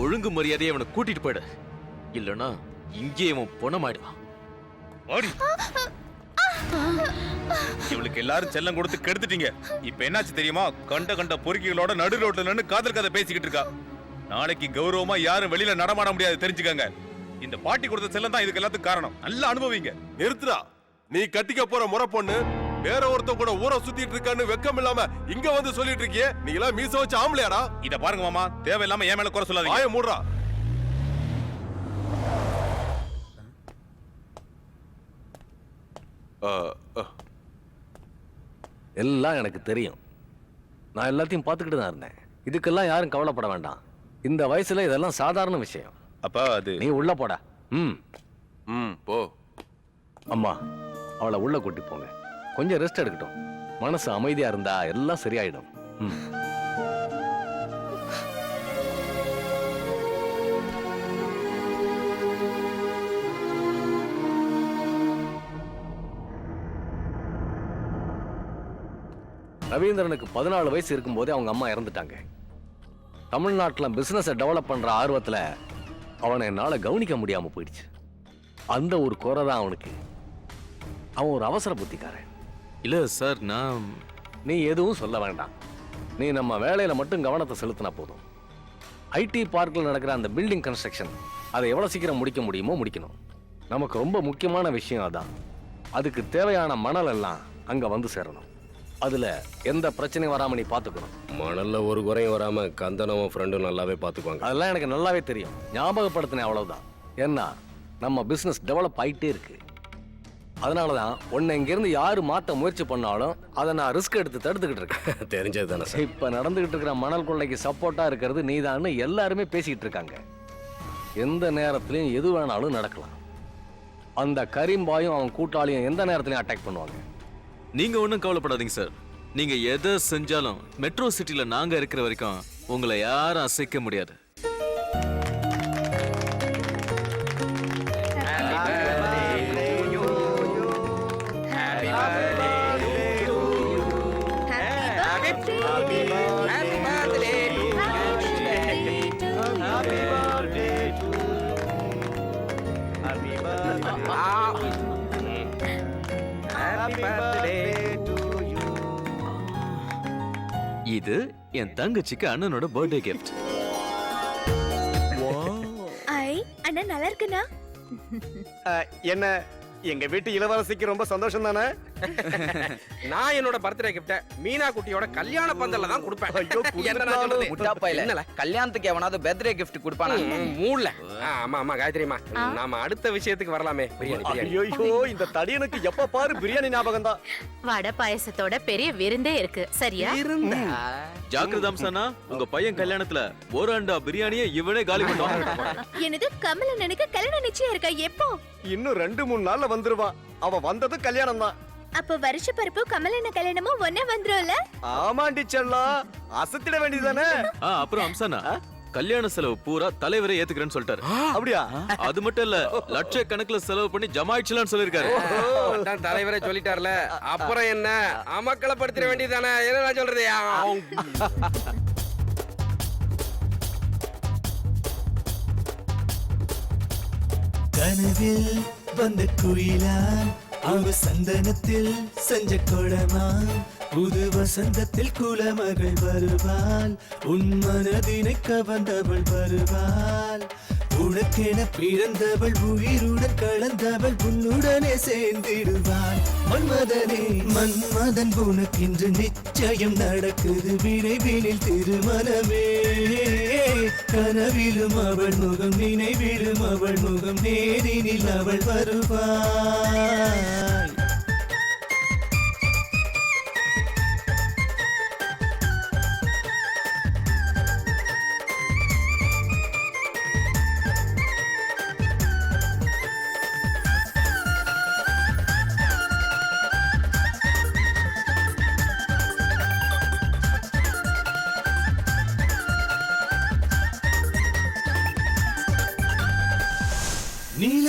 ஒழுங்கு மரியாதையை அவனை கூட்டிட்டு போயிடு, இல்லனா இங்கே இவன் பொணமாயிடுவான். இவளுக்கு எல்லாரும் செல்லம் கொடுத்து கெடுத்துட்டீங்க. இப்ப என்னாச்சு தெரியுமா? கண்ட கண்ட பொறுக்கிகளோட நடு ரோட்ல நின்னு காதல் கதை பேசிக்கிட்டு இருக்கா. நாளைக்கு கௌரவமா யாரும் வெளியில நடமாட முடியாது, தெரிஞ்சுக்கங்க. இந்த பாட்டி கொடுத்த செல்லம் தான் இதுக்கு எல்லாத்துக்கும் காரணம். நல்லா அனுபவிங்க. நிறுத்துடா. நீ கட்டிக்க போற முறை பொண்ணு வேற ஒருத்த கூட ஊரை சுத்திட்டு இருக்கான்னு வெக்கம் இல்லாம இங்க வந்து சொல்லிட்டு இருக்கியே, நீ எல்லாம் மீச வச்சு ஆம்பளையாடா? இத பாருங்க மாமா, தேவையில்லாம என் மேல குறை சொல்லாதீங்க. வாயை மூடுறா. எல்லாம் எனக்கு தெரியும். நான் எல்லாத்தையும் பார்த்துக்கிட்டு தான் இருந்தேன். இதுக்கெல்லாம் யாரும் கவலைப்பட வேண்டாம். இந்த வயசுல இதெல்லாம் சாதாரண விஷயம். அப்பா அது நீ உள்ள போடா. போ. அம்மா, அவளை உள்ள கூட்டி போங்க. கொஞ்சம் ரெஸ்ட் எடுக்கட்டும். மனசு அமைதியா இருந்தா எல்லாம் சரியாயிடும். ரவீந்திரனுக்கு 14 வயசு இருக்கும்போதே அவங்க அம்மா இறந்துட்டாங்க. தமிழ்நாட்டில் பிசினஸை டெவலப் பண்ற ஆர்வத்துல அவனை என்னால கவனிக்க முடியாம போயிடுச்சு. அந்த ஒரு குறை தான் அவனுக்கு. அவன் ஒரு அவசர புத்திக்காரன். இல்ல சார், நீ எதுவும் சொல்ல வேண்டாம். நீ நம்ம வேலையில மட்டும் கவனத்தை செலுத்தினா போதும். ஐடி பார்க்கில் நடக்கிற அந்த பில்டிங் கன்ஸ்ட்ரக்ஷன் அதை எவ்வளவு சீக்கிரம் முடிக்க முடியுமோ முடிக்கணும். நமக்கு ரொம்ப முக்கியமான விஷயம் அதான். அதுக்கு தேவையான மணல் எல்லாம் அங்க வந்து சேரணும். அதுல எந்த பிரச்சனையும் வராம நீ பாத்துக்கணும். மணல்ல ஒரு குறையும் வராம கந்தனவும் ஃப்ரெண்டும் நல்லாவே பாத்துக்குவாங்க. அதெல்லாம் எனக்கு நல்லாவே தெரியும். ஞாபகப்படுத்தினேன், அவ்வளவுதான். ஏன்னா நம்ம பிசினஸ் டெவலப் ஆயிட்டே இருக்கு. அதனாலதான் உன்னை இங்கிருந்து யாரு மாத்த முயற்சி பண்ணாலும் அதை நான் ரிஸ்க் எடுத்து தடுத்துக்கிட்டு இருக்கேன். தெரிஞ்சது தானே சார். இப்ப நடந்துகிட்டு இருக்கிற மணல் கொள்ளைக்கு சப்போர்ட்டா இருக்கிறது நீதான்னு எல்லாருமே பேசிக்கிட்டு இருக்காங்க. எந்த நேரத்திலையும் எது வேணாலும் நடக்கலாம். அந்த கரீம்பாயும் அவன் கூட்டாளியும் எந்த நேரத்திலையும் அட்டாக் பண்ணுவாங்க. நீங்க ஒன்றும் கவலைப்படாதீங்க சார். நீங்க எதை செஞ்சாலும் மெட்ரோ சிட்டில நாங்க இருக்கிற வரைக்கும் உங்களை யாரும் அசைக்க முடியாது. இது என் தங்கச்சிக்கு அண்ணனோட பர்த்டே கிஃப்ட். ஐ அண்ணா நல்லா இருக்குண்ணா. என்ன எங்க வீட்டு இளவரசிக்கு ரொம்ப சந்தோஷம் தானே? நான் என்னோட பர்த்டே கிஃப்ட மீனா குட்டியோட கல்யாண பந்தல்ல தான் கொடுப்பேன். என்னல கல்யாணத்துக்கு எவனாவது பர்த்டே கிஃப்ட் கொடுப்பானா? மூள. ஆமா ஆமா காயத்ரிமா, நாம அடுத்த விஷயத்துக்கு வரலாமே. பிரியாணி. ஐயோ, இந்த தடியனுக்கு எப்ப பாரு பிரியாணி ஞாபகம் தான். வடை பாயசத்தோட பெரிய விருந்தே இருக்கு. சரியா? ஜாக்கிரதாம்சனா, உங்க பையன் கல்யாணத்துல ஒரு அண்டா பிரியாணியை இவனே காலி பண்ணுவான். எனது கமலண்ணனுக்கு கல்யாண நிச்சயம் இருக்கா? எப்போ? இன்னும் 2-3 நாள்ல வந்துருவான். அவ வந்தது கல்யாணம் தான். அப்போ வருஷ பருப்பு கமலண்ண கல்யாணமும் ஒண்ணே வந்துரும்ல? ஆமாண்டி செல்லம், அசத்திட வேண்டியதானே. அப்புறம் அம்சனா, கல்யாண செலவு பூரா தலைவரே ஏத்துக்கிறேன்னு சொல்லிட்டாரு. அப்படியா? அது மட்டும் இல்ல, லட்சக்கணக்குல செலவு பண்ணி ஜமாயிடுச்சுலான்னு சொல்லிருக்காரு. தலைவரே சொல்லிட்டார்ல, அப்புறம் என்ன அமக்களை படுத்திட வேண்டியதானே? என்ன நான் சொல்றது? கனவில் வந்த குயிலான் அவ சந்தனத்தில் செஞ்ச கொடமான் புது வசந்தத்தில் குலமகள் வருவாள் உன் மனதினை கவர்ந்தவள் வருவாள் உனக்கென பிறந்தவள் உயிருடன் கலந்தவள் உன்னுடனே சேர்ந்திடுவாள் மன்மதனே மன்மதன் உனக்கென்று நிச்சயம் நடக்குது விரைவினில் திருமணமே கனவிலும் அவள் முகம் நினைவிலும் அவள் முகம் நேரினில் அவள் வருவாள்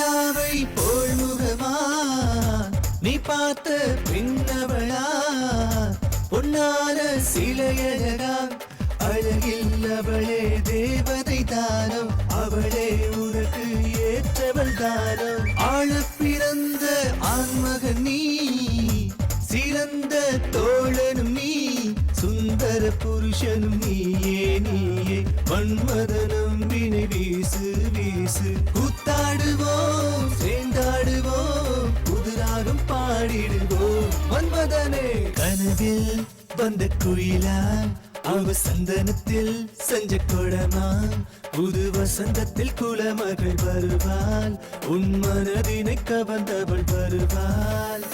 நிலாவை போல் முகமா நீ பார்த்த பின்னவளா பொன்னான சிலையழகா அழகில் அவளே தேவதை தானம் அவளே உனக்கு ஏற்றவள் தானம் ஆழ பிறந்த ஆண்மகன் நீ சிறந்த தோழனும் நீ சுந்தர புருஷனும் நீயே நீயே மன்மதனும் வினை வீசு வீசு கூத்தாடுவோம் சேர்ந்தாடுவோம் புதுராகம் பாடிடுவோம் மன்மதனே கனவில் வந்த குயிலா அவ சந்தனத்தில் செஞ்ச கொடமா புது வசந்தத்தில் குலமகள் வருவாள் உன் மனதினை கவர்ந்தவள் வருவாள்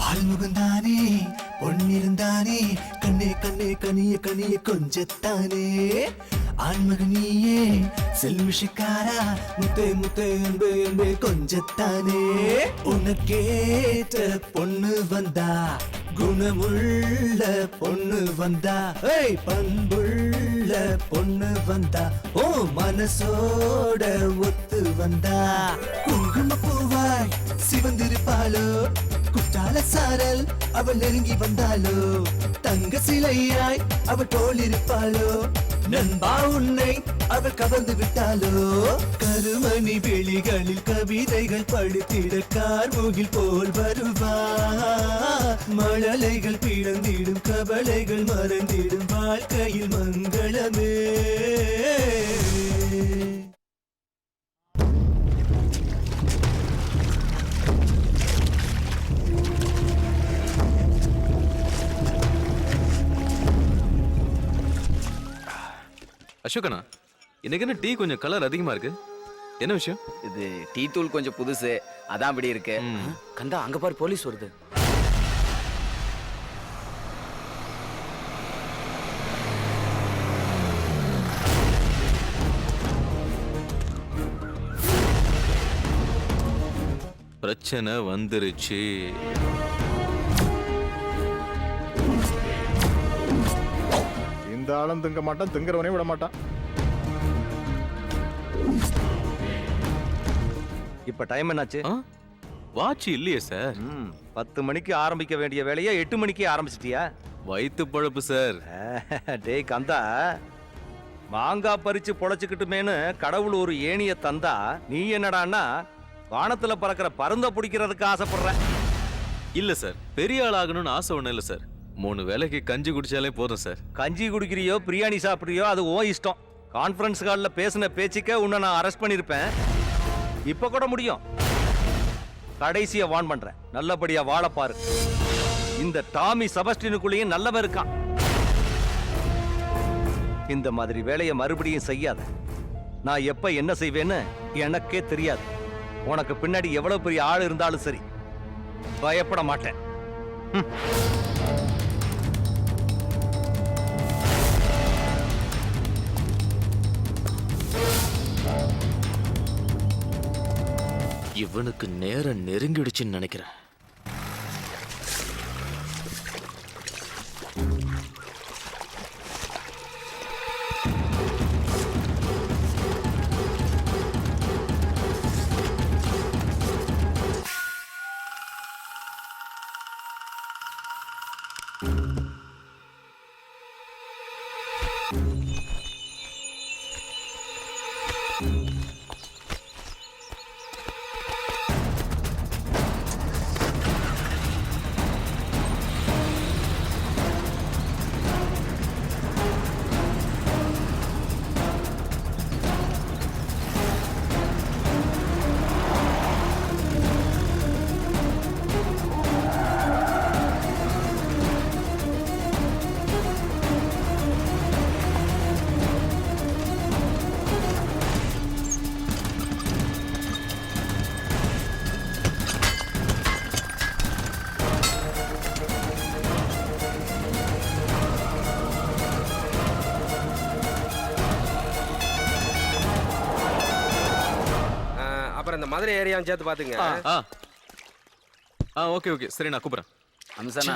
பால்முகந்தானே பொன்னிருந்தானே கண்ணே கண்ணே கனிய கனிய கொஞ்சத்தானே ஆண்மகனியே செல்மிஷக்காரா முத்தே முத்தே அன்பே அன்பே கொஞ்சத்தானே உனக்கேற்ற பொண்ணு வந்தா குணமுள்ள பொண்ணு வந்தா பண்புள்ள பொண்ணு வந்தா ஓ மனசோட ஒத்து வந்தா குங்கும பூவாய் சிவந்திருப்பாளோ குற்றால சாரல் அவள் நெருங்கி வந்தாளோ தங்க சிலையாய் அவள் போல் இருப்பாளோ நண்பா உன்னை அவள் கவர்ந்து விட்டாளோ கருமணி வெளிகளில் கவிதைகள் படுத்திட கார்முகில் போல் வருவா மழலைகள் பிறந்திடும் கவலைகள் மறந்திடும் வாழ்க்கையில் மங்களமே அசோகனா, இன்னைக்கு என்ன டீ கொஞ்சம் கலர் அதிகமா இருக்கு? என்ன விஷயம்? இது டீ தூள் கொஞ்சம் புதுசு, அதான் இப்படி இருக்கு. கந்தா, அங்க பாரு, போலீஸ் வருது. பிரச்சனை வந்துருச்சு. இந்த ஆளும் திங்க மாட்டான், திங்கிறவனே விட மாட்டான். இப்ப டைம் என்னாச்சு? வாட்ச் இல்லையே சார். 10 மணிக்கு ஆரம்பிக்க வேண்டிய வேலையை 8 மணிக்கு ஆரம்பிச்சிட்டியா? வயிற்று பழப்பு சார். டேய் கந்தா, மாங்காய் பறிச்சு பொழைச்சுக்கிட்டுமேனு கடவுள் ஒரு ஏணிய தந்தா, நீ என்னடான்னா வானத்துல பறக்கிற பருந்த பிடிக்கிறதுக்கு ஆசைப்படுற. இல்ல சார், பெரிய ஆள் ஆகணும்னு ஆசை ஒண்ணு இல்ல சார். 3 வேளைக்கு கஞ்சி குடிச்சாலே போதும் சார். கஞ்சி குடிக்கிறியோ பிரியாணி சாப்பிட்றியோ அது ஓ இஷ்டம். கான்ஃபரன்ஸ் காலில் பேசின பேச்சுக்க உன்னை நான் அரெஸ்ட் பண்ணியிருப்பேன். இப்ப கூட முடியும். கடைசியா வான் பண்றேன், நல்லபடியா வாழப்பாரு. இந்த டாமி செபஸ்டினுக்குள்ளேயும் நல்லவன் இருக்கான். இந்த மாதிரி வேலையை மறுபடியும் செய்யாத. நான் எப்ப என்ன செய்வேன்னு எனக்கே தெரியாது. உனக்கு பின்னாடி எவ்வளவு பெரிய ஆள் இருந்தாலும் சரி, பயப்பட மாட்டேன். இவனுக்கு நேரம் நெருங்கிடுச்சுன்னு நினைக்கிறேன். மதுரை ஏரியாவும் சேர்த்து பாத்துங்க. ஓகே ஓகே சரி நான் கூப்பிடுறேன். அம்சனா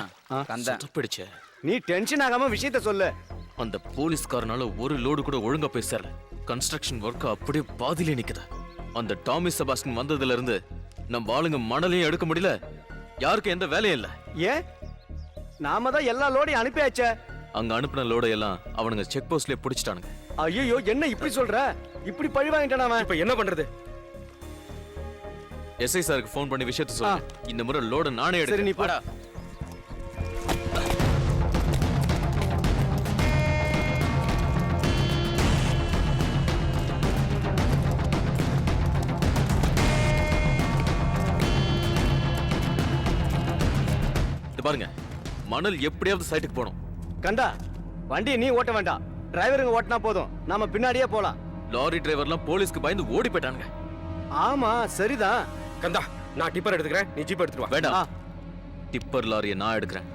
கந்தா பிடிச்ச நீ டென்ஷன் ஆகாம விஷயத்த சொல்லு. அந்த போலீஸ்காரனால ஒரு லோடு கூட ஒழுங்கா போய் சேரல. கன்ஸ்ட்ரக்ஷன் ஒர்க் அப்படியே பாதியிலே நிக்குது. அந்த டாமி செபாஸ்டின் வந்ததுல இருந்து நம்ம ஆளுங்க மணலையும் எடுக்க முடியல, யாருக்கும் எந்த வேலையும் இல்ல. ஏன்? நாம தான் எல்லா லோடையும் அனுப்பியாச்சே. அங்க அனுப்பின லோட எல்லாம் அவனுங்க செக் போஸ்ட்லயே புடிச்சிட்டானுங்க. ஐயோ என்ன இப்படி சொல்ற? இப்படி பழி வாங்கிட்டான் அவன். இப்ப என்ன பண்றது? எஸ்ஐ சாருக்கு ஃபோன் பண்ணி விஷயத்த சொல்லு. இந்த முறை லோட நானே எடுக்கிறேன். சரி நீ போடா. பாருங்க, மணல் எப்படியாவது சைட்டுக்கு போகணும். கண்டா, வண்டியை நீ ஓட்ட வேண்டாம், டிரைவருங்க ஓட்டினா போதும், நாம பின்னாடியே போலாம். லாரி டிரைவர்லாம் போலீஸ்க்கு பயந்து ஓடி போயிட்டானுங்க. ஆமா சரிதான். கந்தா, நான் டிப்பர் எடுத்துக்கிறேன், நீ ஜீப் எடுத்துட்டு வா. வேண்டாம், டிப்பர் லாரியை நான் எடுக்கிறேன்.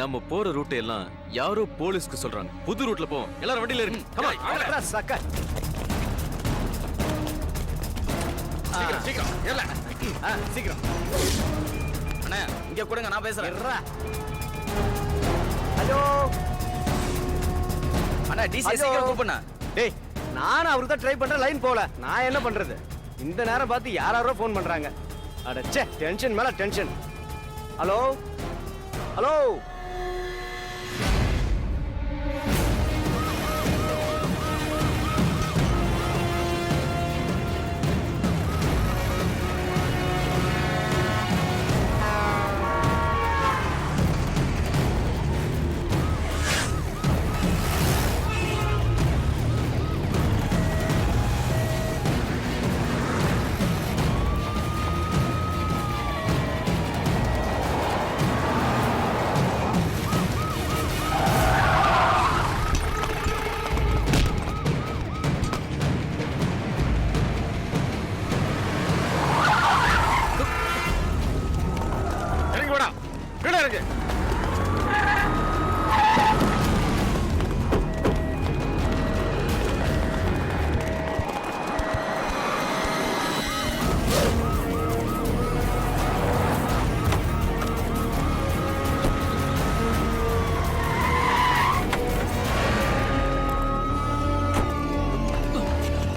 நம்ம போற ரூட் எல்லாம் யாரோ போலீஸ்க்கு சொல்றாங்க. புது ரூட்ல போவோம். எல்லாரும் வண்டியில இருக்கு. சக்க சீக்கிரம் ஏல. சீக்கிரம் அண்ணா இங்க கொடுங்க, நான் பேசுறேன். ஹலோ அண்ணா, டிசி சீக்கிரம் கூப்பிடுண்ணா. டேய், நானும் அவருக்கு தான் ட்ரை பண்றேன், லைன் போல. நான் என்ன பண்றது? இந்த நேரம் பார்த்து யாராரோ ஃபோன் பண்றாங்க. அடச்சே, டென்ஷன் மேல டென்ஷன். ஹலோ ஹலோ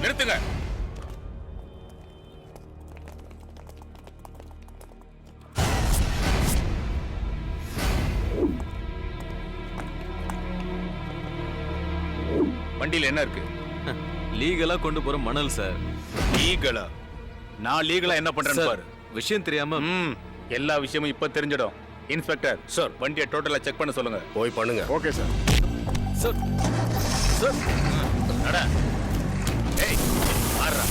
நிறுத்துங்க. வண்டியில என்ன இருக்கு? லீகலா கொண்டு போற மணல் சார். லீகலா? நான் லீகலா என்ன பண்றேன்னு பாரு. விஷயம் தெரியாம எல்லா விஷயமும் இப்ப தெரிஞ்சிடும். இன்ஸ்பெக்டர் சார், வண்டியை டோட்டலா செக் பண்ண சொல்லுங்க. போய் பண்ணுங்க. Okay sir. சார் சார் அட ஏய் ஆறா.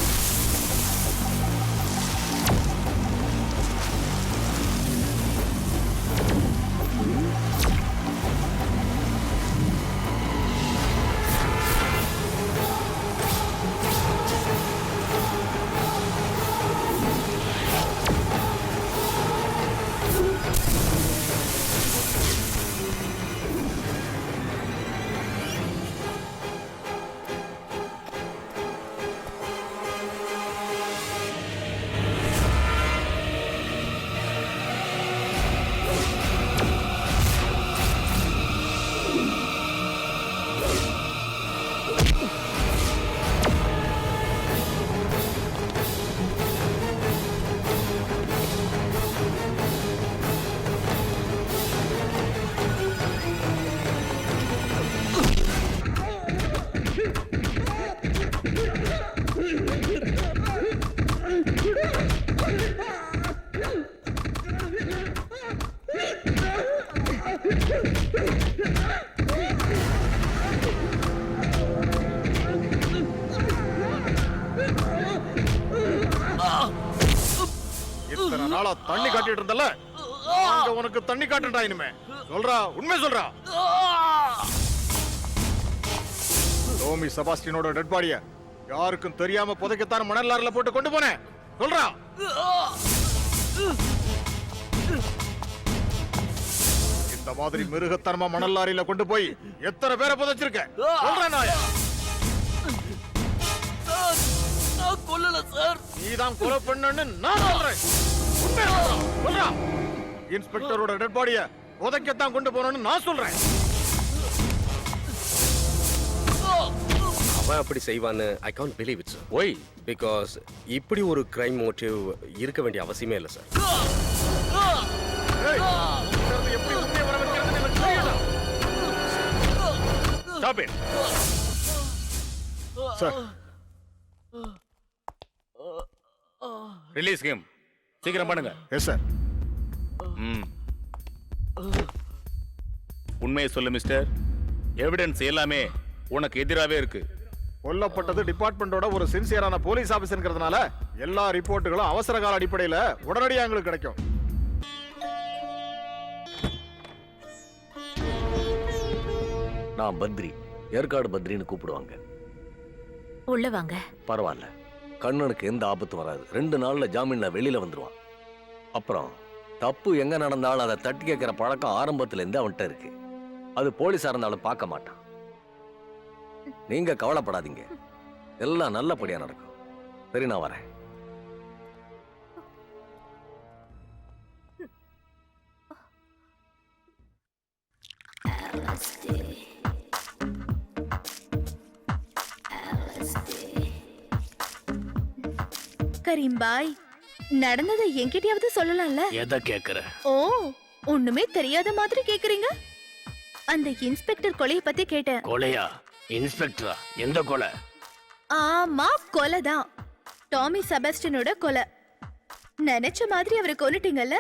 இத்தனை நாளா தண்ணி காட்டிட்டு இருந்தல, அங்க உனக்கு தண்ணி காட்டுடா. இனிமே சொல்றா, உண்மை சொல்றா. டோமி செபாஸ்டினோட டெட் பாடிய யாருக்கும் தெரியாம புதைக்கத்தான் மணல் லாரில போட்டு கொண்டு போனேன். சொல்றா. இந்த மாதிரி மிருகத்தனமா மணல் லாரியில கொண்டு போய் எத்தனை பேரை புதைச்சிருக்க? சொல்றா நாயா. நான் கொல்லல சார். நீதான் கொலை பண்ணன்னு நான் சொல்றேன். உண்மையை சொல்றா. சொல்றா. இன்ஸ்பெக்டரோட டெட் பாடிய உதைக்கத்தான் கொண்டு போறேன்னு நான் சொல்றேன். அவன் அப்படி செய்வான்னு I can't believe it sir. Why? Because இப்படி ஒரு கிரைம் மோட்டிவ் இருக்க வேண்டிய அவசியமே இல்லை சார். ஏய், உன்கிட்ட எப்படி உண்மையை வர வைக்கிறதுன்னு எனக்கு தெரியல. Stop it. Sir, release him. சீக்கிரம் பண்ணுங்க. Yes sir. உண்மையை சொல்லு மிஸ்டர். எவிடன்ஸ் எல்லாமே உனக்கு எதிராவே இருக்கு. கொல்லப்பட்டது டிபார்ட்மெண்டோட ஒரு சின்சியரான போலீஸ் ஆபீசர்ங்கிறதுனால எல்லா ரிப்போர்ட்டுகளும் அவசர கால அடிப்படையில உடனடியாக எங்களுக்கு கிடைக்கும். நான் பத்ரி, ஏற்காடு பத்ரின்னு கூப்பிடுவாங்க. உள்ள வாங்க. பரவாயில்ல, கண்ணனுக்கு எந்த ஆபத்தும் வராது. 2 நாள்ல ஜாமீன்ல வெளியில வந்துருவான். அப்புறம் தப்பு எங்க நடந்தாலும் அதை தட்டி கேட்கிற பழக்கம் ஆரம்பத்துல இருந்து அவன்கிட்ட இருக்கு. அது போலீஸா இருந்தாலும் பார்க்க மாட்டான். நீங்க கவலைப்படாதீங்க, எல்லாம் நல்லபடியா நடக்கும். சரி, நான் வரேன். கரீம்பாய், நடந்ததை என்கிட்டயாவது சொல்லலாம்ல? எதை கேக்குற? ஓ, ஒண்ணுமே தெரியாத மாதிரி கேக்குறீங்க. அந்த இன்ஸ்பெக்டர் கொலையை பத்தி கேட்டேன். கொலையா? இன்ஸ்பெக்டரா? எந்த கொலை? ஆமா, கொலைதான். டாமி செபாஸ்டியனோட கொலை. நினைச்ச மாதிரி அவரை கொன்னுட்டீங்கல்ல?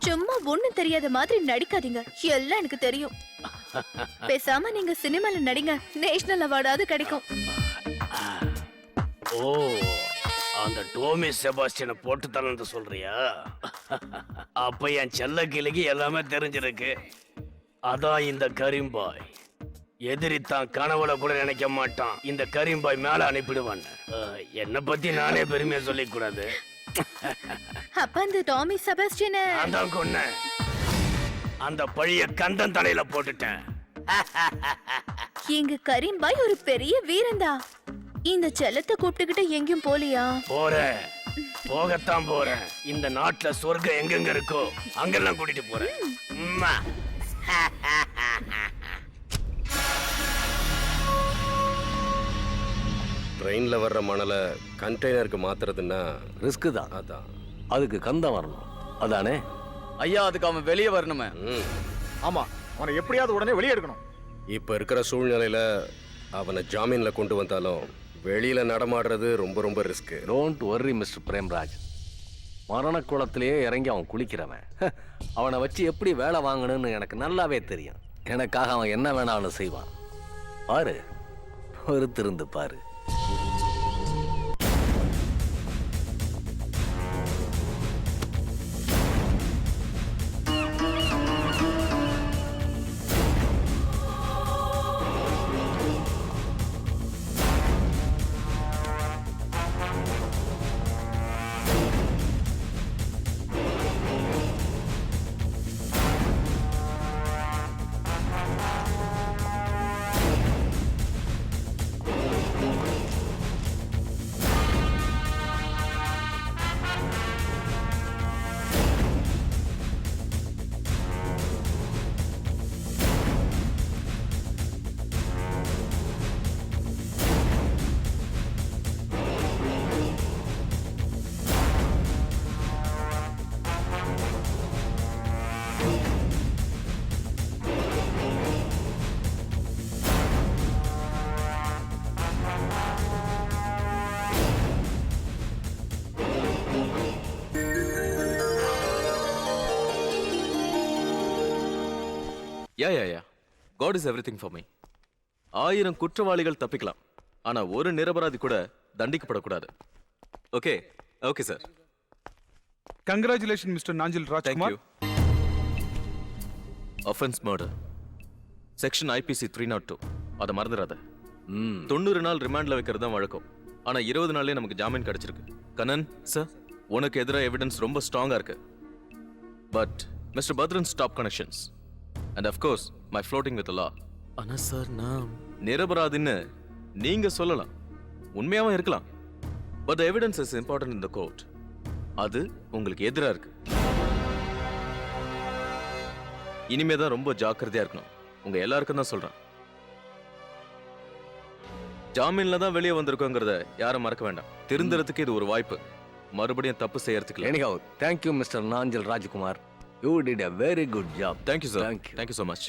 சும்மா ஒண்ணும் தெரியாத மாதிரி நடிக்காதீங்க, எல்லாம் எனக்கு தெரியும். பேசாம நீங்க சினிமால நடிங்க, நேஷனல் அவார்டாவது கிடைக்கும். ஓ, அந்த டோமி செபாஸ்டியனை போட்டு தரேன்னு சொல்றியா? அப்ப என் செல்ல கிளிக்கு எல்லாமே தெரிஞ்சிருக்கு. அதான் இந்த கரீம்பாய். எதிரி தான் கனவுல கூட நினைக்க மாட்டான் இந்த கரீம்பாய் மேல அனுப்பிடுவான். என்ன பத்தி நானே பெருமையா சொல்லிக் கூடாது. அப்ப அந்த டாமி செபாஸ்டியனை அதான் கொன்னேன். அந்த பழிய கந்தன் தலையில போட்டுட்டேன். எங்க கரீம்பாய் ஒரு பெரிய வீரன்தா. இந்த செல்லத்தை கூப்பிட்டுக்கிட்டு எங்கேயும் போலியா? போறேன், போகத்தான் போறேன். இந்த நாட்டுல சொர்க்கம் எங்கெங்க இருக்கோ அங்கெல்லாம் கூட்டிட்டு போறேன். உம்மா. ட்ரெயின்ல வர்ற மணலை கண்டெய்னருக்கு மாத்துறதுன்னா ரிஸ்க் தான். அதான் அதுக்கு கந்தம் வரணும், அதானே? ஐயா, அதுக்கு அவன் வெளியே வரணுமே. ஆமா, அவனை எப்படியாவது உடனே வெளியே எடுக்கணும். இப்ப இருக்கிற சூழ்நிலையில அவனை ஜாமீன்ல கொண்டு வந்தாலும் வெளியில நடமாடுறது ரொம்ப ரொம்ப risk. Don't worry mister Premraj. மரணக்குளத்திலேயே இறங்கி அவன் குளிக்கிறவன். அவனை வச்சு எப்படி வேலை வாங்கணும்னு எனக்கு நல்லாவே தெரியும். எனக்காக அவன் என்ன வேணாலும் செய்வான். பாரு, பொறுத்திருந்து பாரு. யா God is everything for me. 1000 குற்றவாளிகள் தப்பிக்கலாம், ஆனா ஒரு நிரபராதி கூட தண்டிக்கப்படக்கூடாது. Okay okay sir. Congratulation mister Nanjil Rajkumar. Offense murder. Section IPC 302. அதை மறந்துடாத. 90 நாள் ரிமாண்ட்ல வைக்கிறது தான் வழக்கம். ஆனா 20 நாள்லயே நமக்கு ஜாமீன் கிடைச்சிருக்கு. கண்ணன் சார், உனக்கு எதிராக எவிடன்ஸ் ரொம்ப ஸ்ட்ராங்கா இருக்கு. But mister Bhadran stop connections and of course my floating with the law. ஆனா சார், நான் நிரபராதின்னு நீங்க சொல்லலாம், உண்மையாவும் இருக்கலாம். But the evidence is important in the court. அது உங்களுக்கு எதிரா இருக்கு. இனிமே தான் ரொம்ப ஜாக்கிரதையா இருக்கணும். உங்க எல்லாருக்கும் தான் சொல்றேன். ஜாமீன்ல தான் வெளியே வந்திருக்கோங்கிறத யாரும் மறக்க வேண்டாம். திருந்துறதுக்கு இது ஒரு வாய்ப்பு. மறுபடியும் தப்பு செய்யறதுக்கு Anyhow, thank you, Mr. Nanjal Rajkumar. You did a very good job. Thank you, sir. Thank you. Thank you so much.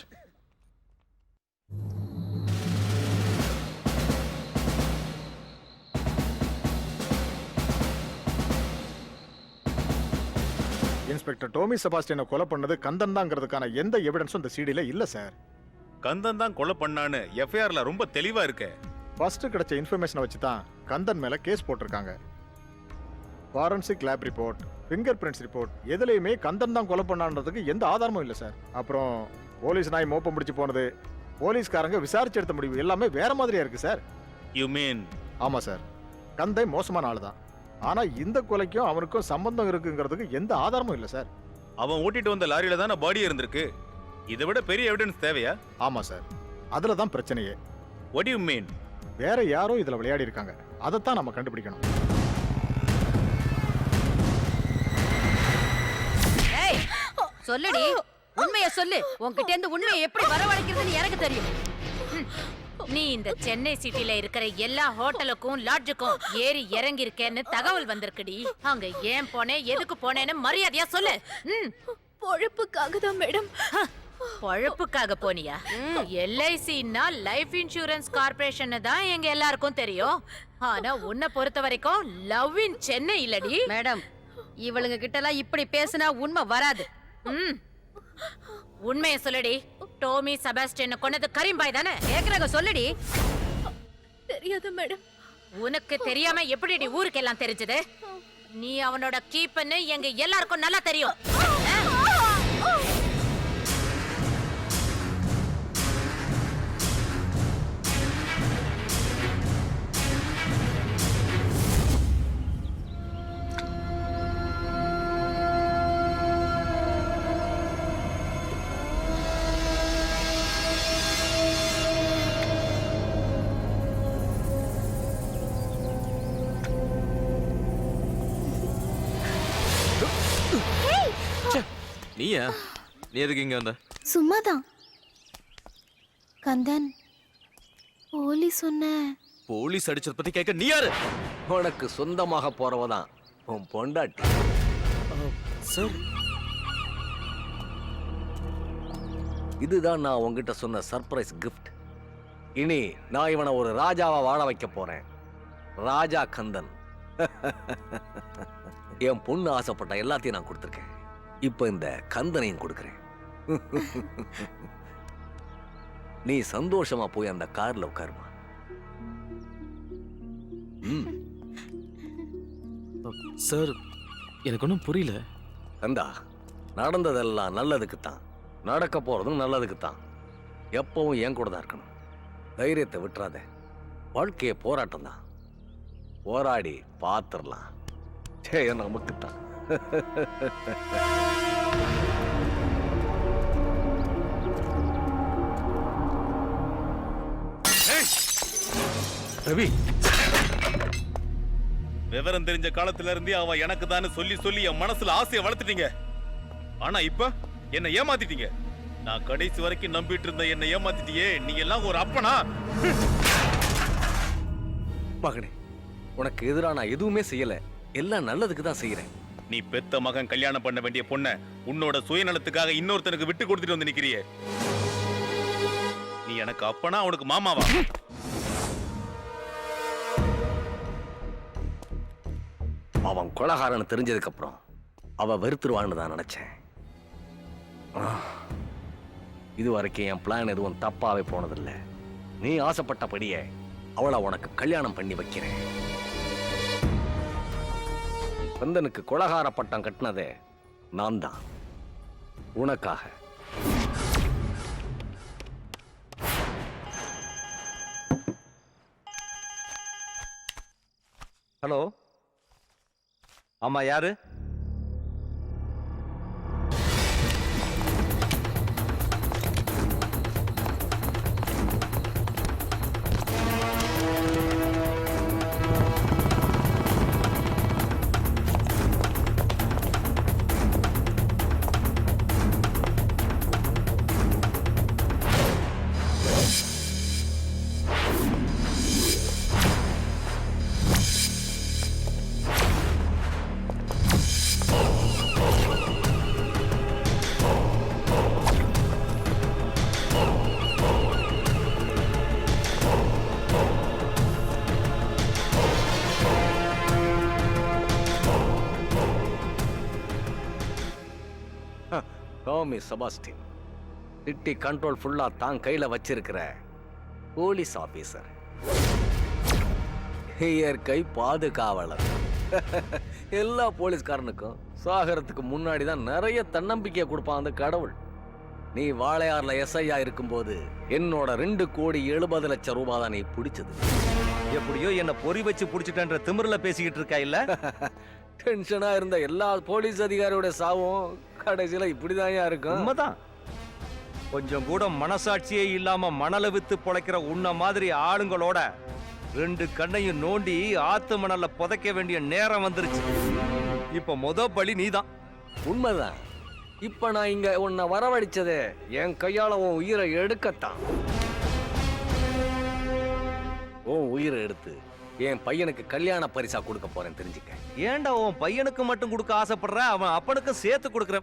Inspector டோமி செபாஸ்டியனை கொலை பண்ணது கந்தன் தாங்கிறதுக்கான எந்த எவிடன்ஸும் இந்த சிடில இல்ல சார். கந்தன் தான் கொலை பண்ணான்னு எஃப்ஐஆர்ல ரொம்ப தெளிவா இருக்கு. ஃபர்ஸ்ட் கிடைச்ச இன்ஃபர்மேஷனை வச்சு தான் கந்தன் மேல கேஸ் போட்டிருக்காங்க. Forensic lab report, finger prints report எதுலையுமே கந்தன் தான் கொலை பண்ணான்றதுக்கு எந்த ஆதாரமும் இல்லை சார். அப்புறம் போலீஸ் நாய் மோப்பம் முடிச்சு போனது, போலீஸ்காரங்க விசாரிச்சு எடுத்த முடிவு எல்லாமே வேற மாதிரியா இருக்கு சார். You mean? ஆமா சார், கந்தை மோசமான ஆளு தான். ஆனா இந்த கொலைக்கும் அவனுக்கும் சம்பந்தம் இருக்குங்கிறதுக்கு எந்த ஆதாரமும் இல்லை சார். அவன் ஓட்டிட்டு வந்த லாரியில தானே பாடி இருந்திருக்கு. இதை விட பெரிய எவிடன்ஸ் தேவையா? ஆமா சார், அதுல தான் பிரச்சனையே. What you mean? வேற யாரோ இதுல விளையாடி இருக்காங்க, அதைத்தான் நம்ம கண்டுபிடிக்கணும். ஏய் சொல்லுடி, உண்மையை சொல்லு. உன்கிட்ட இருந்து உண்மையை எப்படி வரவழைக்கிறதுன்னு எனக்கு தெரியும். நீ இந்த சென்னை சிட்டில இருக்கிற எல்லா ஹோட்டலுக்கும் லாட்ஜுக்கும் ஏறி இறங்கி இருக்கேன்னு தகவல் வந்திருக்குடி. அங்க ஏன் போனே, எதுக்கு போனேன்னு மரியாதையா சொல்லு. பொழப்புக்காக தான் மேடம். பொழப்புக்காக போனியா? எல்ஐசின்னா லைஃப் இன்சூரன்ஸ் கார்பரேஷன் தான் எங்க எல்லாருக்கும் தெரியும். ஆனா உன்னை பொறுத்த வரைக்கும் லவ் இன் சென்னை இல்லடி. மேடம், இவளுங்க கிட்ட எல்லாம் இப்படி பேசினா உண்மை வராது. உண்மையை சொல்லுடி. டோமி செபாஸ்டியனை கொன்னது கரீம்பாய் தானே? கேக்குறாங்க, சொல்லுடி. தெரியாது மேடம். உனக்கு தெரியாம எப்படிடி ஊருக்கெல்லாம் தெரிஞ்சது? நீ அவனோட கீப்பன்னு எங்க எல்லாருக்கும் நல்லா தெரியும். நீயா? நீ எதுக்கு இங்க வந்த? சும்மாதான். கந்தன், போலீஸ் சொன்ன. போலீஸ் அடிச்சத பத்தி கேட்க நீ யாரு? உனக்கு சொந்தமாக போறவதான் உன் பொண்டாட்டி. சார், இதுதான் நான் உங்ககிட்ட சொன்ன சர்ப்ரைஸ் கிஃப்ட். இனி நான் இவனை ஒரு ராஜாவா வாழ வைக்க போறேன். ராஜா கந்தன். என் பொண்ணு ஆசைப்பட்ட எல்லாத்தையும் நான் கொடுத்துருக்கேன். இப்ப இந்த கந்தனையும் கொடுக்கிறேன். நீ சந்தோஷமா போய் அந்த கார்ல உட்காருமா. சார், எனக்கு ஒன்றும் புரியல. கந்தா, நடந்ததெல்லாம் நல்லதுக்கு தான், நடக்க போறதும் நல்லதுக்கு தான். எப்பவும் என் கூட தான் இருக்கணும். தைரியத்தை விட்டுறாத. வாழ்க்கைய போராட்டம் தான். போராடி பார்த்துடலாம். நமக்கு தான். ரவி, விவரம் தெரிஞ்ச காலத்துல இருந்தே அவ எனக்கு தான் சொல்லி சொல்லி என் மனசுல ஆசையை வளர்த்துட்டீங்க. ஆனா இப்ப என்ன ஏமாத்திட்டீங்க. நான் கடைசி வரைக்கும் நம்பிட்டு இருந்த என்ன ஏமாத்திட்டியே. நீ எல்லாம் ஒரு அப்பனா? மகனே, உனக்கு எதிராக நான் எதுவுமே செய்யல. எல்லாம் நல்லதுக்கு தான் செய்யறேன். நீ பெத்த மகன் கல்யாணம் பண்ண வேண்டிய பொண்ண உன்னோட சுயநலத்துக்காக இன்னொருத்தனுக்கு விட்டு கொடுத்துட்டு வந்து நிக்கிறியே. நீ எனக்கு அப்பனா, அவனுக்கு மாமாவா? அவன் கொலகாரன்னு தெரிஞ்சதுக்கு அப்புறம் அவ வெறுத்துருவான்னு தான் நினைச்சேன். இது வரைக்கும் என் பிளான் எதுவும் தப்பாவே போனதில்லை. நீ ஆசைப்பட்டபடியே அவளை உனக்கு கல்யாணம் பண்ணி வைக்கிறேன். கந்தனுக்கு கொலகார பட்டம் கட்டினதே நான் தான், உனக்காக. ஹலோ, ஆமா, யாரு? டாமி செபாஸ்டின் சிட்டி கண்ட்ரோல் ஃபுல்லா தான் கையில வச்சிருக்கிற போலீஸ் ஆபீசர், இயற்கை பாதுகாவலர். எல்லா போலீஸ்காரனுக்கும் சாகரத்துக்கு முன்னாடி தான் நிறைய தன்னம்பிக்கையை கொடுப்பான் அந்த கடவுள். நீ வாளையார்ல எஸ்ஐயா இருக்கும்போது என்னோட 2,70,00,000 ரூபாய் தான் நீ பிடிச்சது. எப்படியோ என்ன பொறி வச்சு புடிச்சிட்டன்ற திமிர்ல பேசிக்கிட்டு இருக்கா இல்ல? டென்ஷனா இருந்த எல்லா போலீஸ் அதிகாரியோட சாவும் கடைசியில இப்படிதான் இருக்கும். உண்மைதான். கொஞ்சம் கூட மனசாட்சியே இல்லாம மணல வித்து பொழைக்கிற உன்ன மாதிரி ஆளுங்களோட 2 கண்ணையும் நோண்டி ஆத்து மணல்ல புதைக்க வேண்டிய நேரம் வந்துருச்சு. இப்ப பலி நீதான். உண்மைதான். இப்ப நான் இங்க உன்னை வரவழைச்சது என் கையால உன் உயிரை எடுக்கத்தான். உன் உயிரை எடுத்து என் பையனுக்கு கல்யாண பரிசா கொடுக்க போறேன், தெரிஞ்சுக்க. ஏன்டா உன் பையனுக்கு மட்டும் கொடுக்க ஆசைப்படுற? அவன் அப்பனுக்கு சேர்த்து கொடுக்குற.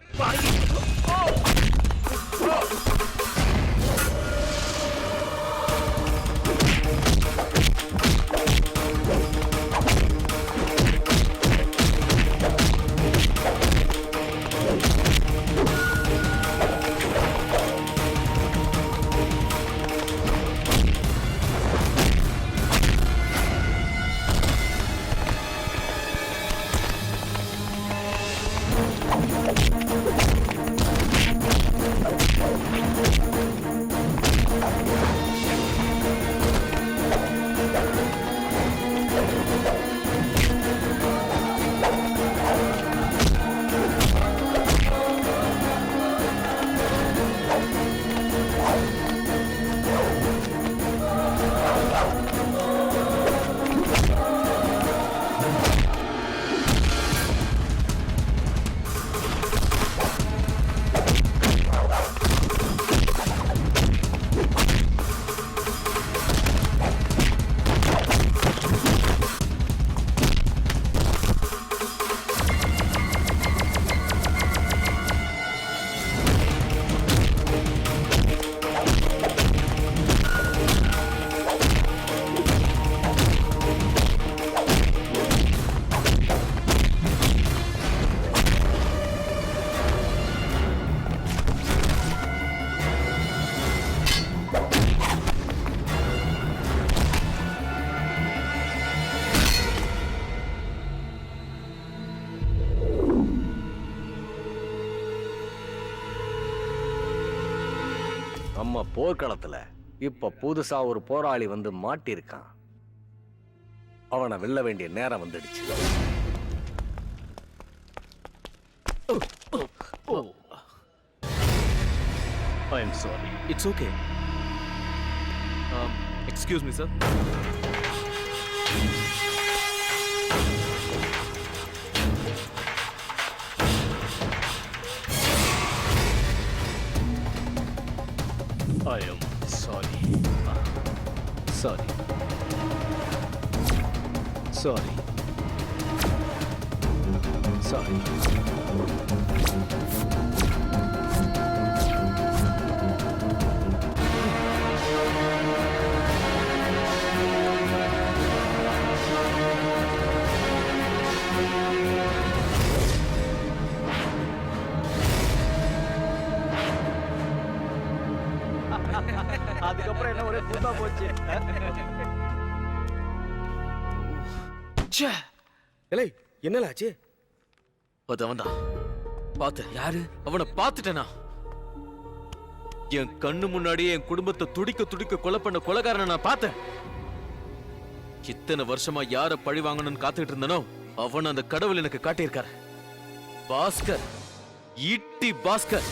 நம்ம போர்க்களத்துல இப்ப புதுசா ஒரு போராளி வந்து மாட்டிருக்கான். அவனை வெல்ல வேண்டிய நேரம் வந்துடுச்சு. I am sorry. It's okay. Excuse me, sir. I am sorry. Sorry. Sorry. Sorry. அதுக்கப்புறம் என்ன ஒரே புத்தா போச்சு. ஏலே என்னலாச்சு? அவன் தான் பார்த்த. யாரு? அவனை பார்த்துட்டேனா? என் கண்ணு முன்னாடியே என் குடும்பத்தை துடிக்க துடிக்க கொலை பண்ண கொலைகாரனை நான் பார்த்தேன். இத்தனை வருஷமா யார பழி வாங்கணும்னு காத்துக்கிட்டு இருந்தனோ அவன் அந்த கடவுள் எனக்கு காட்டியிருக்காரு. பாஸ்கர், ஈட்டி பாஸ்கர்.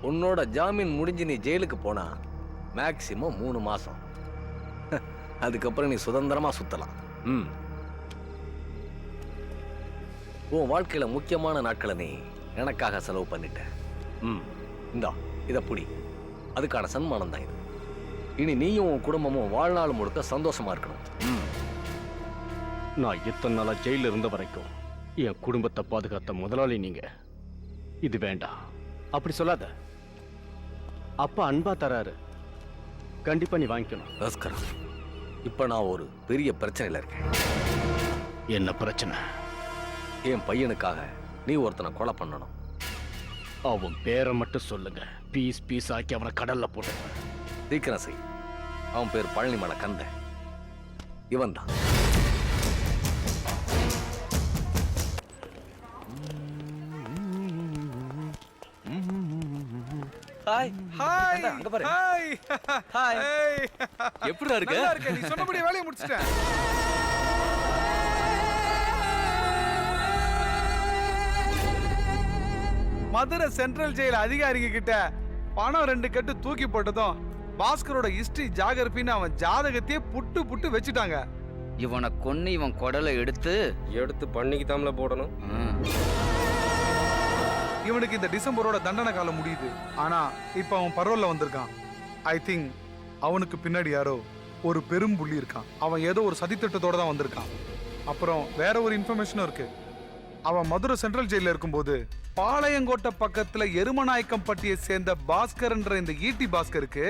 உன்னோட ஜாமீன் முடிஞ்சு நீ ஜெயிலுக்கு போனா மேக்சிமம் 3 மாசம். அதுக்கப்புறம் நீ சுதந்திரமா சுத்தலாம். உன் வாழ்க்கையில முக்கியமான நாட்களை நீ எனக்காக செலவு பண்ணிட்ட. இந்தா இத புடி. அதுக்கான சன்மானம் தான் இது. இனி நீயும் உன் குடும்பமும் வாழ்நாள் முழுக்க சந்தோஷமா இருக்கணும். நான் இத்தனை நாளா ஜெயில இருந்த வரைக்கும் என் குடும்பத்தை பாதுகாத்த முதலாளி நீங்க. இது வேண்டாம். அப்படி சொல்லாத. அப்பா அன்பா தராரு, கண்டிப்பா நீ வாங்கிக்கணும். பாஸ்கர், இப்ப நான் ஒரு பெரிய பிரச்சனையில இருக்கேன். என்ன பிரச்சனை? என் பையனுக்காக நீ ஒருத்தனை கொலை பண்ணணும். அவன் பேரை மட்டும் சொல்லுங்க, பீஸ் பீஸ் ஆக்கி அவனை கடல்ல போட்டு. சீக்கிரம் செய். அவன் பேர் பழனிமலை கந்தன். இவன் தான். ஹாய் ஹாய் அங்க பாரு. Hi hi. எப்படிடா இருக்க? நல்லா இருக்க. நீ சொன்னபடி வேலையை முடிச்சிட்டேன். மதுரை சென்ட்ரல் ஜெயில் அதிகாரிங்க கிட்ட பணம் 2 கட்டு தூக்கி போட்டதும் பாஸ்கரோட ஹிஸ்டரி ஜாகிரபின்னு அவன் ஜாதகத்தையே புட்டு புட்டு வச்சுட்டாங்க. இவனை கொன்னு இவன் குடலை எடுத்து பண்ணிக்கு தாமல போடணும். இவனுக்கு இந்த டிசம்பரோட தண்டனை காலம் முடியுது. ஆனா இப்ப அவன் பரோல்ல வந்திருக்கான். ஐ திங்க் அவனுக்கு பின்னாடி யாரோ ஒரு பெரும் புள்ளி இருக்கான். அவன் ஏதோ ஒரு சதித்திட்டத்தோட தான் வந்திருக்கான். அப்புறம் வேற ஒரு இன்ஃபர்மேஷனும் இருக்கு. அவன் மதுரை சென்ட்ரல் ஜெயில இருக்கும்போது பாளையங்கோட்டை பக்கத்துல எருமநாயக்கம்பட்டியை சேர்ந்த பாஸ்கர்ன்ற இந்த ஈட்டி பாஸ்கருக்கு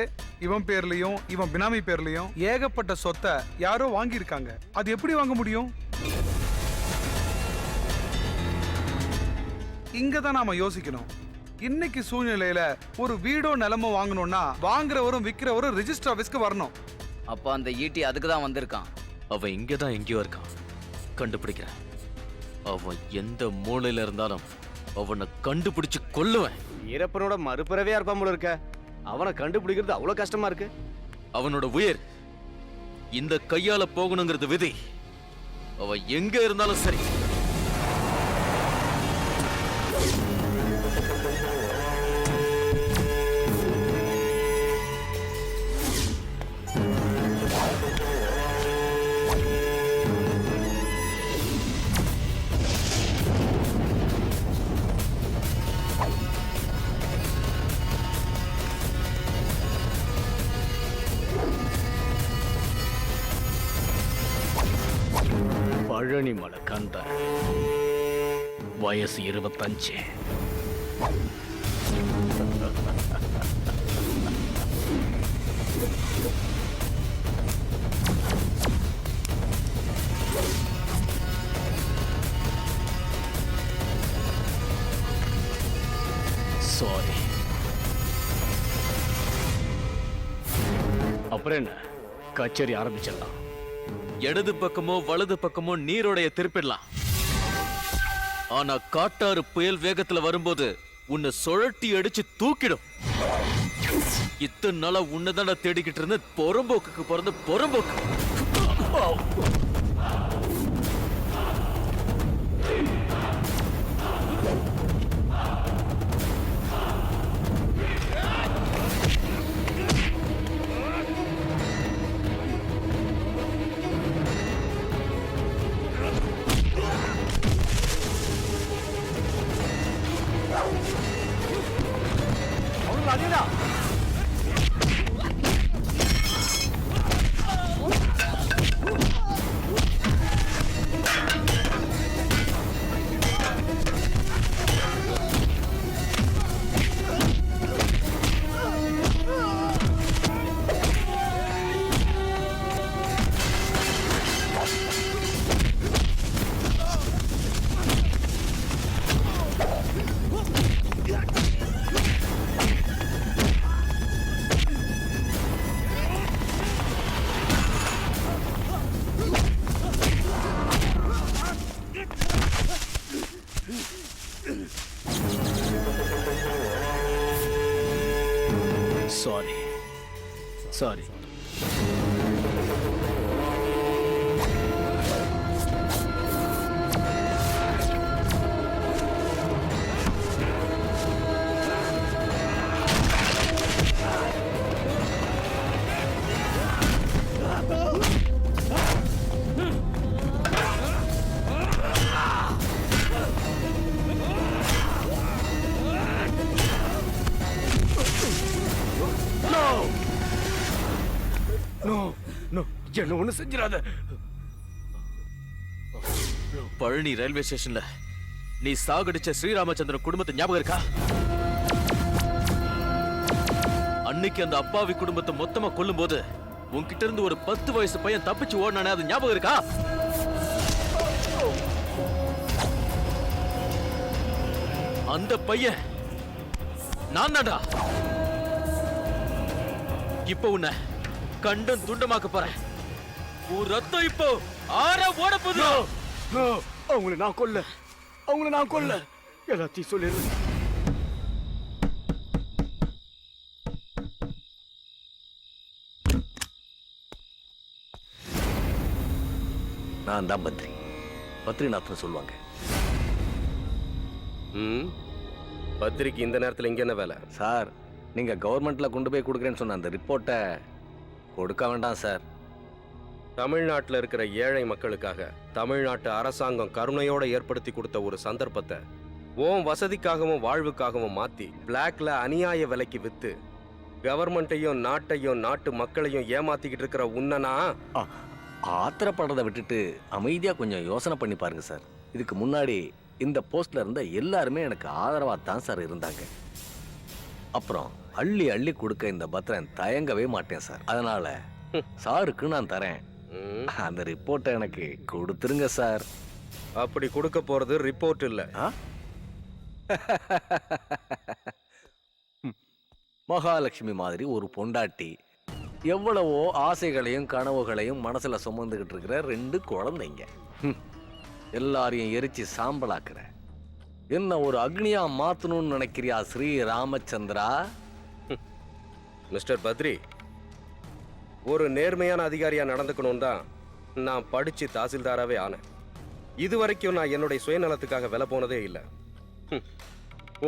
இவன் பேர்லயும் இவன் பினாமி பேர்லயும் ஏகப்பட்ட சொத்தை யாரோ வாங்கியிருக்காங்க. அது எப்படி வாங்க முடியும்? இங்கதான் நாம யோசிக்கணும். இன்னைக்கு சூழ்நிலையில ஒரு வீடோ நிலமோ வாங்கணும்னா வாங்குறவரும் விக்கிறவரும் ரெஜிஸ்டர் ஆபீஸ்க்கு வரணும். அப்ப அந்த ஈட்டி அதுக்கு தான் வந்திருக்கான். அவன் இங்கதான் எங்கேயோ இருக்கான். கண்டுபிடிக்கிறேன். அவன் எந்த மூலையில இருந்தாலும் அவனை கண்டுபிடிச்சு கொல்லுவேன். ஈரப்பனோட மறுபிறவையா இருப்பான் போல இருக்க. அவனை கண்டுபிடிக்கிறது அவ்வளவு கஷ்டமா இருக்கு. அவனோட உயிர் இந்த கையால போகணுங்கிறது விதி. அவன் எங்க இருந்தாலும் சரி. பழனிமலை கந்தன், வயசு 25. சாரி. அப்புறம் என்ன, கச்சேரி ஆரம்பிச்சிடலாம். இடது பக்கமோ வலது பக்கமோ நீரோடைய திருப்பிடலாம். ஆனா காட்டாறு புயல் வேகத்துல வரும்போது உன்னை சுழட்டி அடிச்சு தூக்கிடும். இத்தனை நாளா உன்னதான தேடிக்கிட்டு இருந்த பொறம்போக்குக்கு பிறந்த பொறம்போக்கு. சாரி. என்ன ஒண்ணு செஞ்சிடாத. பழனி ரயில்வே ஸ்டேஷன்ல நீ சாகடிச்ச ஸ்ரீராமச்சந்திரன் குடும்பத்தை ஞாபகம் இருக்கா? அன்னைக்கு அந்த அப்பாவி குடும்பத்தை மொத்தமா கொல்லும் போது உன்கிட்ட இருந்து ஒரு 10 வயசு பையன் தப்பிச்சு ஓடினானே, அது ஞாபகம் இருக்கா? அந்த பையன் நான் தான்டா. இப்போ உன்னை கண்டன் துண்டமாக்க போறேன். உன் ரத்தம் இப்போ ஆற ஓட போகுது. அவங்கள நான் கொல்ல எல்லாத்தையும் சொல்லிடுறேன். நான் தான் பத்ரி, பத்ரிநாத்னு சொல்லுவாங்க. பத்திரிக்கை இந்த நேரத்தில் இங்க என்ன வேலை? சார், நீங்க கவர்மெண்ட்ல கொண்டு போய் கொடுக்குறேன்னு சொன்ன அந்த ரிப்போர்ட்டை கொடுக்க வேண்டாம் சார். தமிழ்நாட்டில் இருக்கிற ஏழை மக்களுக்காக தமிழ்நாட்டு அரசாங்கம் கருணையோட ஏற்படுத்தி கொடுத்த ஒரு சந்தர்ப்பத்தை ஓம் வசதிக்காகவும் வாழ்வுக்காகவும் மாத்தி பிளாக்ல அநியாய விலைக்கு வித்து கவர்மெண்ட்டையும் நாட்டையும் நாட்டு மக்களையும் ஏமாத்திக்கிட்டு இருக்கிற உன்னனா ஆத்திரப்படுறதை விட்டுட்டு அமைதியா கொஞ்சம் யோசனை பண்ணி பாருங்க சார். இதுக்கு முன்னாடி இந்த போஸ்ட்ல இருந்த எல்லாருமே எனக்கு ஆதரவா தான் சார் இருந்தாங்க. அப்புறம் அள்ளி அள்ளி கொடுக்க இந்த பத்திரன் தயங்கவே மாட்டேன் சார். அதனால சாருக்கு நான் தரேன். அந்த ரிப்போர்ட்டை எனக்கு கொடுத்துருங்க சார். அப்படி கொடுக்க போறது ரிப்போர்ட் இல்ல, மகாலட்சுமி மாதிரி ஒரு பொண்டாட்டி, எவ்வளவோ ஆசைகளையும் கனவுகளையும் மனசுல சுமந்துகிட்டு இருக்கிற 2 குழந்தைங்க, எல்லாரையும் எரிச்சு சாம்பலாக்குற என்ன ஒரு அக்னியா மாத்தணும்னு நினைக்கிறியா ஸ்ரீ ராமச்சந்திரா? மிஸ்டர் பத்ரி, ஒரு நேர்மையான அதிகாரியா நடந்துக்கணும் தான் நான் படிச்சு தாசில்தாராவே ஆனேன். இது வரைக்கும் நான் என்னுடைய சுயநலத்துக்காக விலை போனதே இல்லை.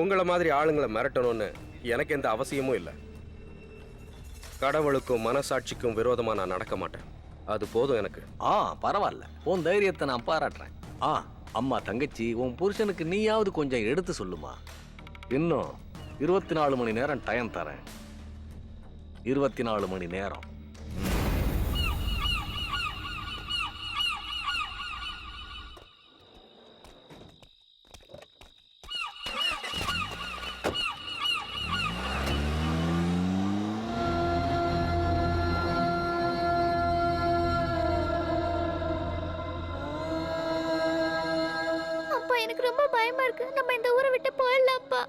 உங்களை மாதிரி ஆளுங்களை மிரட்டணும்னு எனக்கு எந்த அவசியமும் இல்லை. கடவுளுக்கும் மனசாட்சிக்கும் விரோதமா நான் நடக்க மாட்டேன். அது போதும் எனக்கு. பரவாயில்ல, உன் தைரியத்தை நான் பாராட்டுறேன். அம்மா தங்கச்சி, உன் புருஷனுக்கு நீயாவது கொஞ்சம் எடுத்து சொல்லுமா. இன்னும் 24 மணி நேரம் டைம் தரேன். 24 மணி நேரம். அப்பா, எனக்கு ரொம்ப பயமா இருக்கு. நம்ம இந்த ஊரை விட்டு போயிடலாம்ப்பா.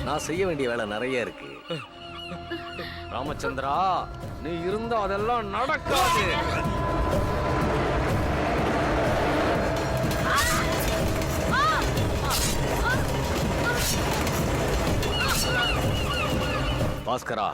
நான் செய்ய வேண்டிய வேலை நிறைய இருக்கு. ராமச்சந்திரா, நீ இருந்தா அதெல்லாம் நடக்காது. பாஸ்கரா,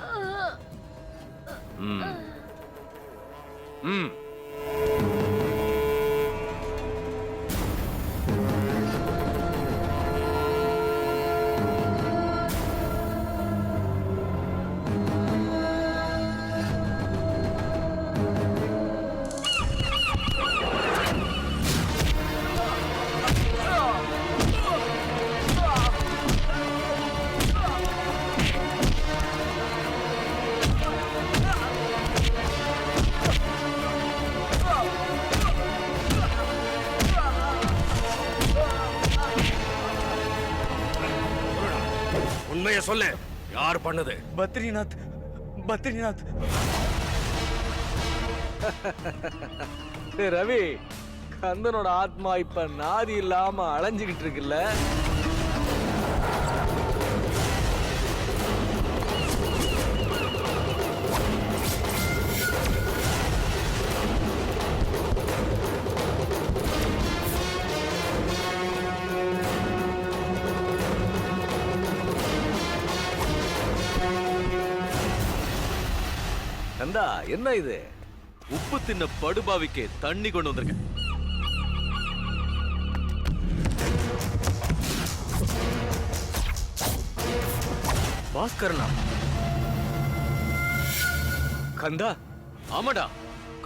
உண்மையை சொல்லு, யார் பண்ணது? பத்ரிநாத். ரவி, கந்தனோட ஆத்மா இப்ப நாதி இல்லாம அலைஞ்சுகிட்டு இருக்குல்ல. கந்தா, என்ன இது? உப்பு தின்ன படுபாவிக்கு தண்ணி கொண்டு வந்திருக்கேன். பாஸ்கரனா? கந்தா? ஆமாடா,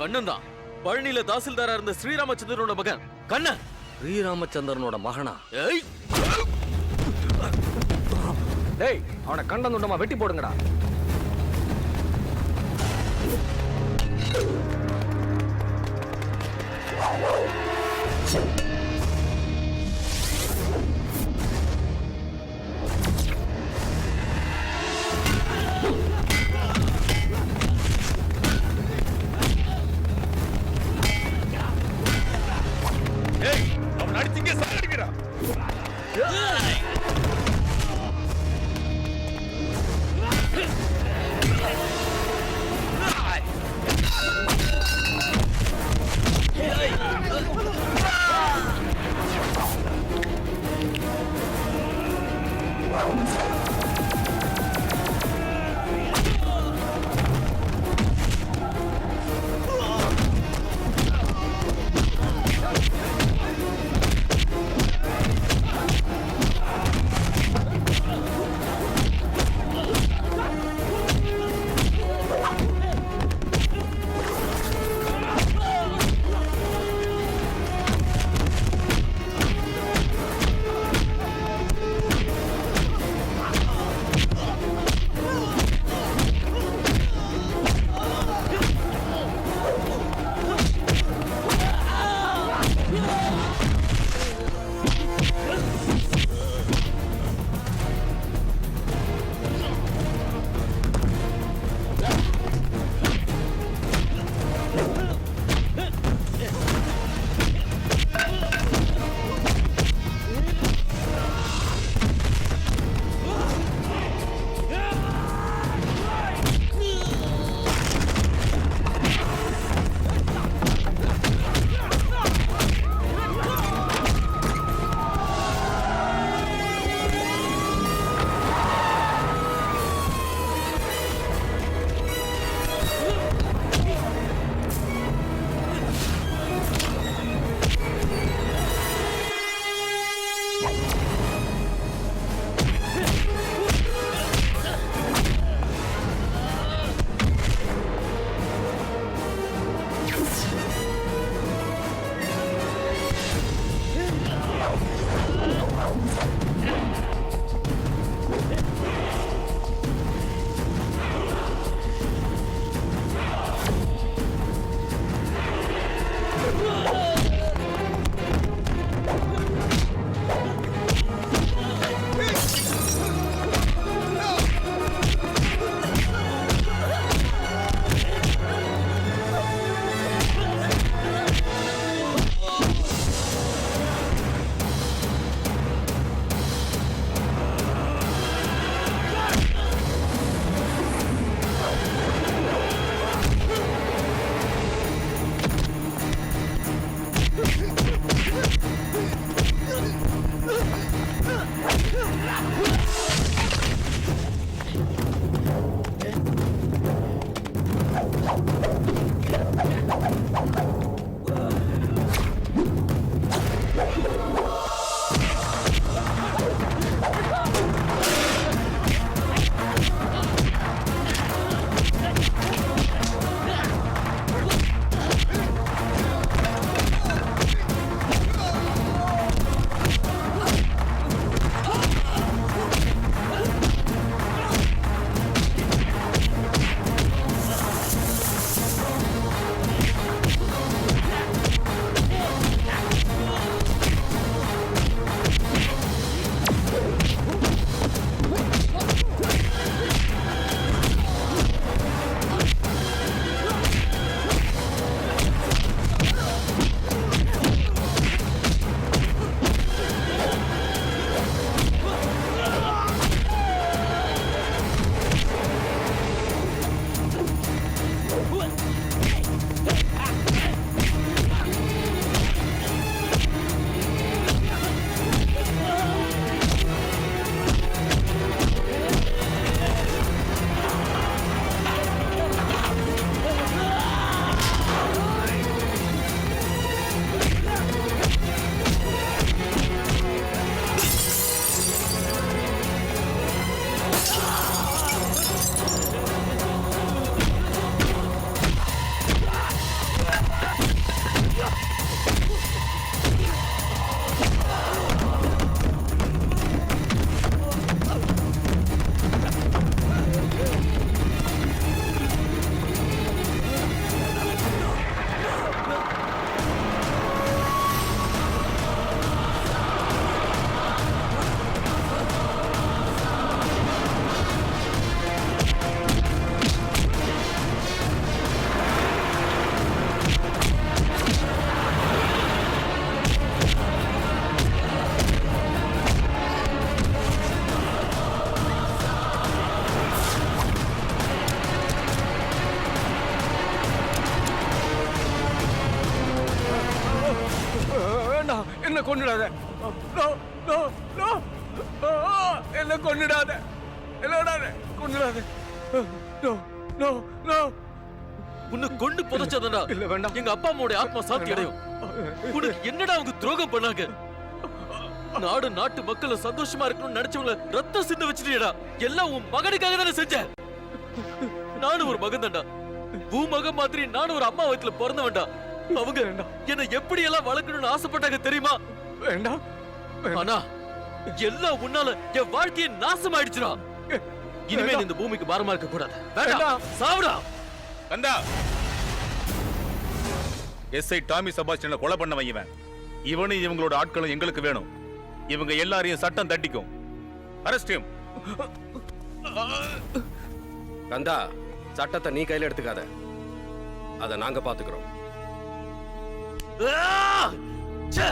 கண்ணன் தான். பழனியில தாசில்தாரா இருந்த ஸ்ரீராமச்சந்திரனோட மகன் கண்ணன். ஸ்ரீராமச்சந்திரனோட மகனா? ஏய், டேய், அவனை கண்டன் துண்டமா வெட்டி போடுங்கடா. கொன்னுடாத நோ நோ நோ என்ன கொன்னுடாத என்னடாத கொன்னுடாத நோ நோ நோ உன்னை கொண்டு புதைச்சதா இல்ல வேண்டாம் எங்க அப்பா அம்மாவோட ஆத்மா சாந்தி அடையும் உனக்கு என்னடா அவங்க துரோகம் பண்ணாங்க நாடு நாட்டு மக்கள் சந்தோஷமா இருக்கணும்னு நினைச்சவங்கள ரத்தம் சிந்த வச்சிட்டியடா எல்லாம் உன் மகனுக்காக தானே செஞ்ச நானும் ஒரு மகன் தான்டா உன் மகன் மாதிரி நானும் ஒரு அம்மா வயித்துல பிறந்தவன்டா அவங்க என்ன எப்படி எல்லாம் வளர்க்கணும்னு ஆசைப்பட்டாங்க தெரியுமா வேண்டாம் ஆனா எல்லாம் உன்னால என் வாழ்க்கையை நாசமாயிடுச்சுடா இனிமே இந்த பூமிக்கு பாரமா இருக்க கூடாது வேண்டாம் சாவுடா கந்தா எஸ்ஐ டாமி செபாஸ்டியனை கொலை பண்ண இவன் இவனும் இவங்களோட ஆட்களும் எங்களுக்கு வேணும் இவங்க எல்லாரையும் சட்டம் தட்டிக்கும் அரெஸ்ட் ஹிம் கந்தா சட்டத்தை நீ கையில எடுத்துக்காத அதை நாங்க பாத்துக்கிறோம் ச்சே!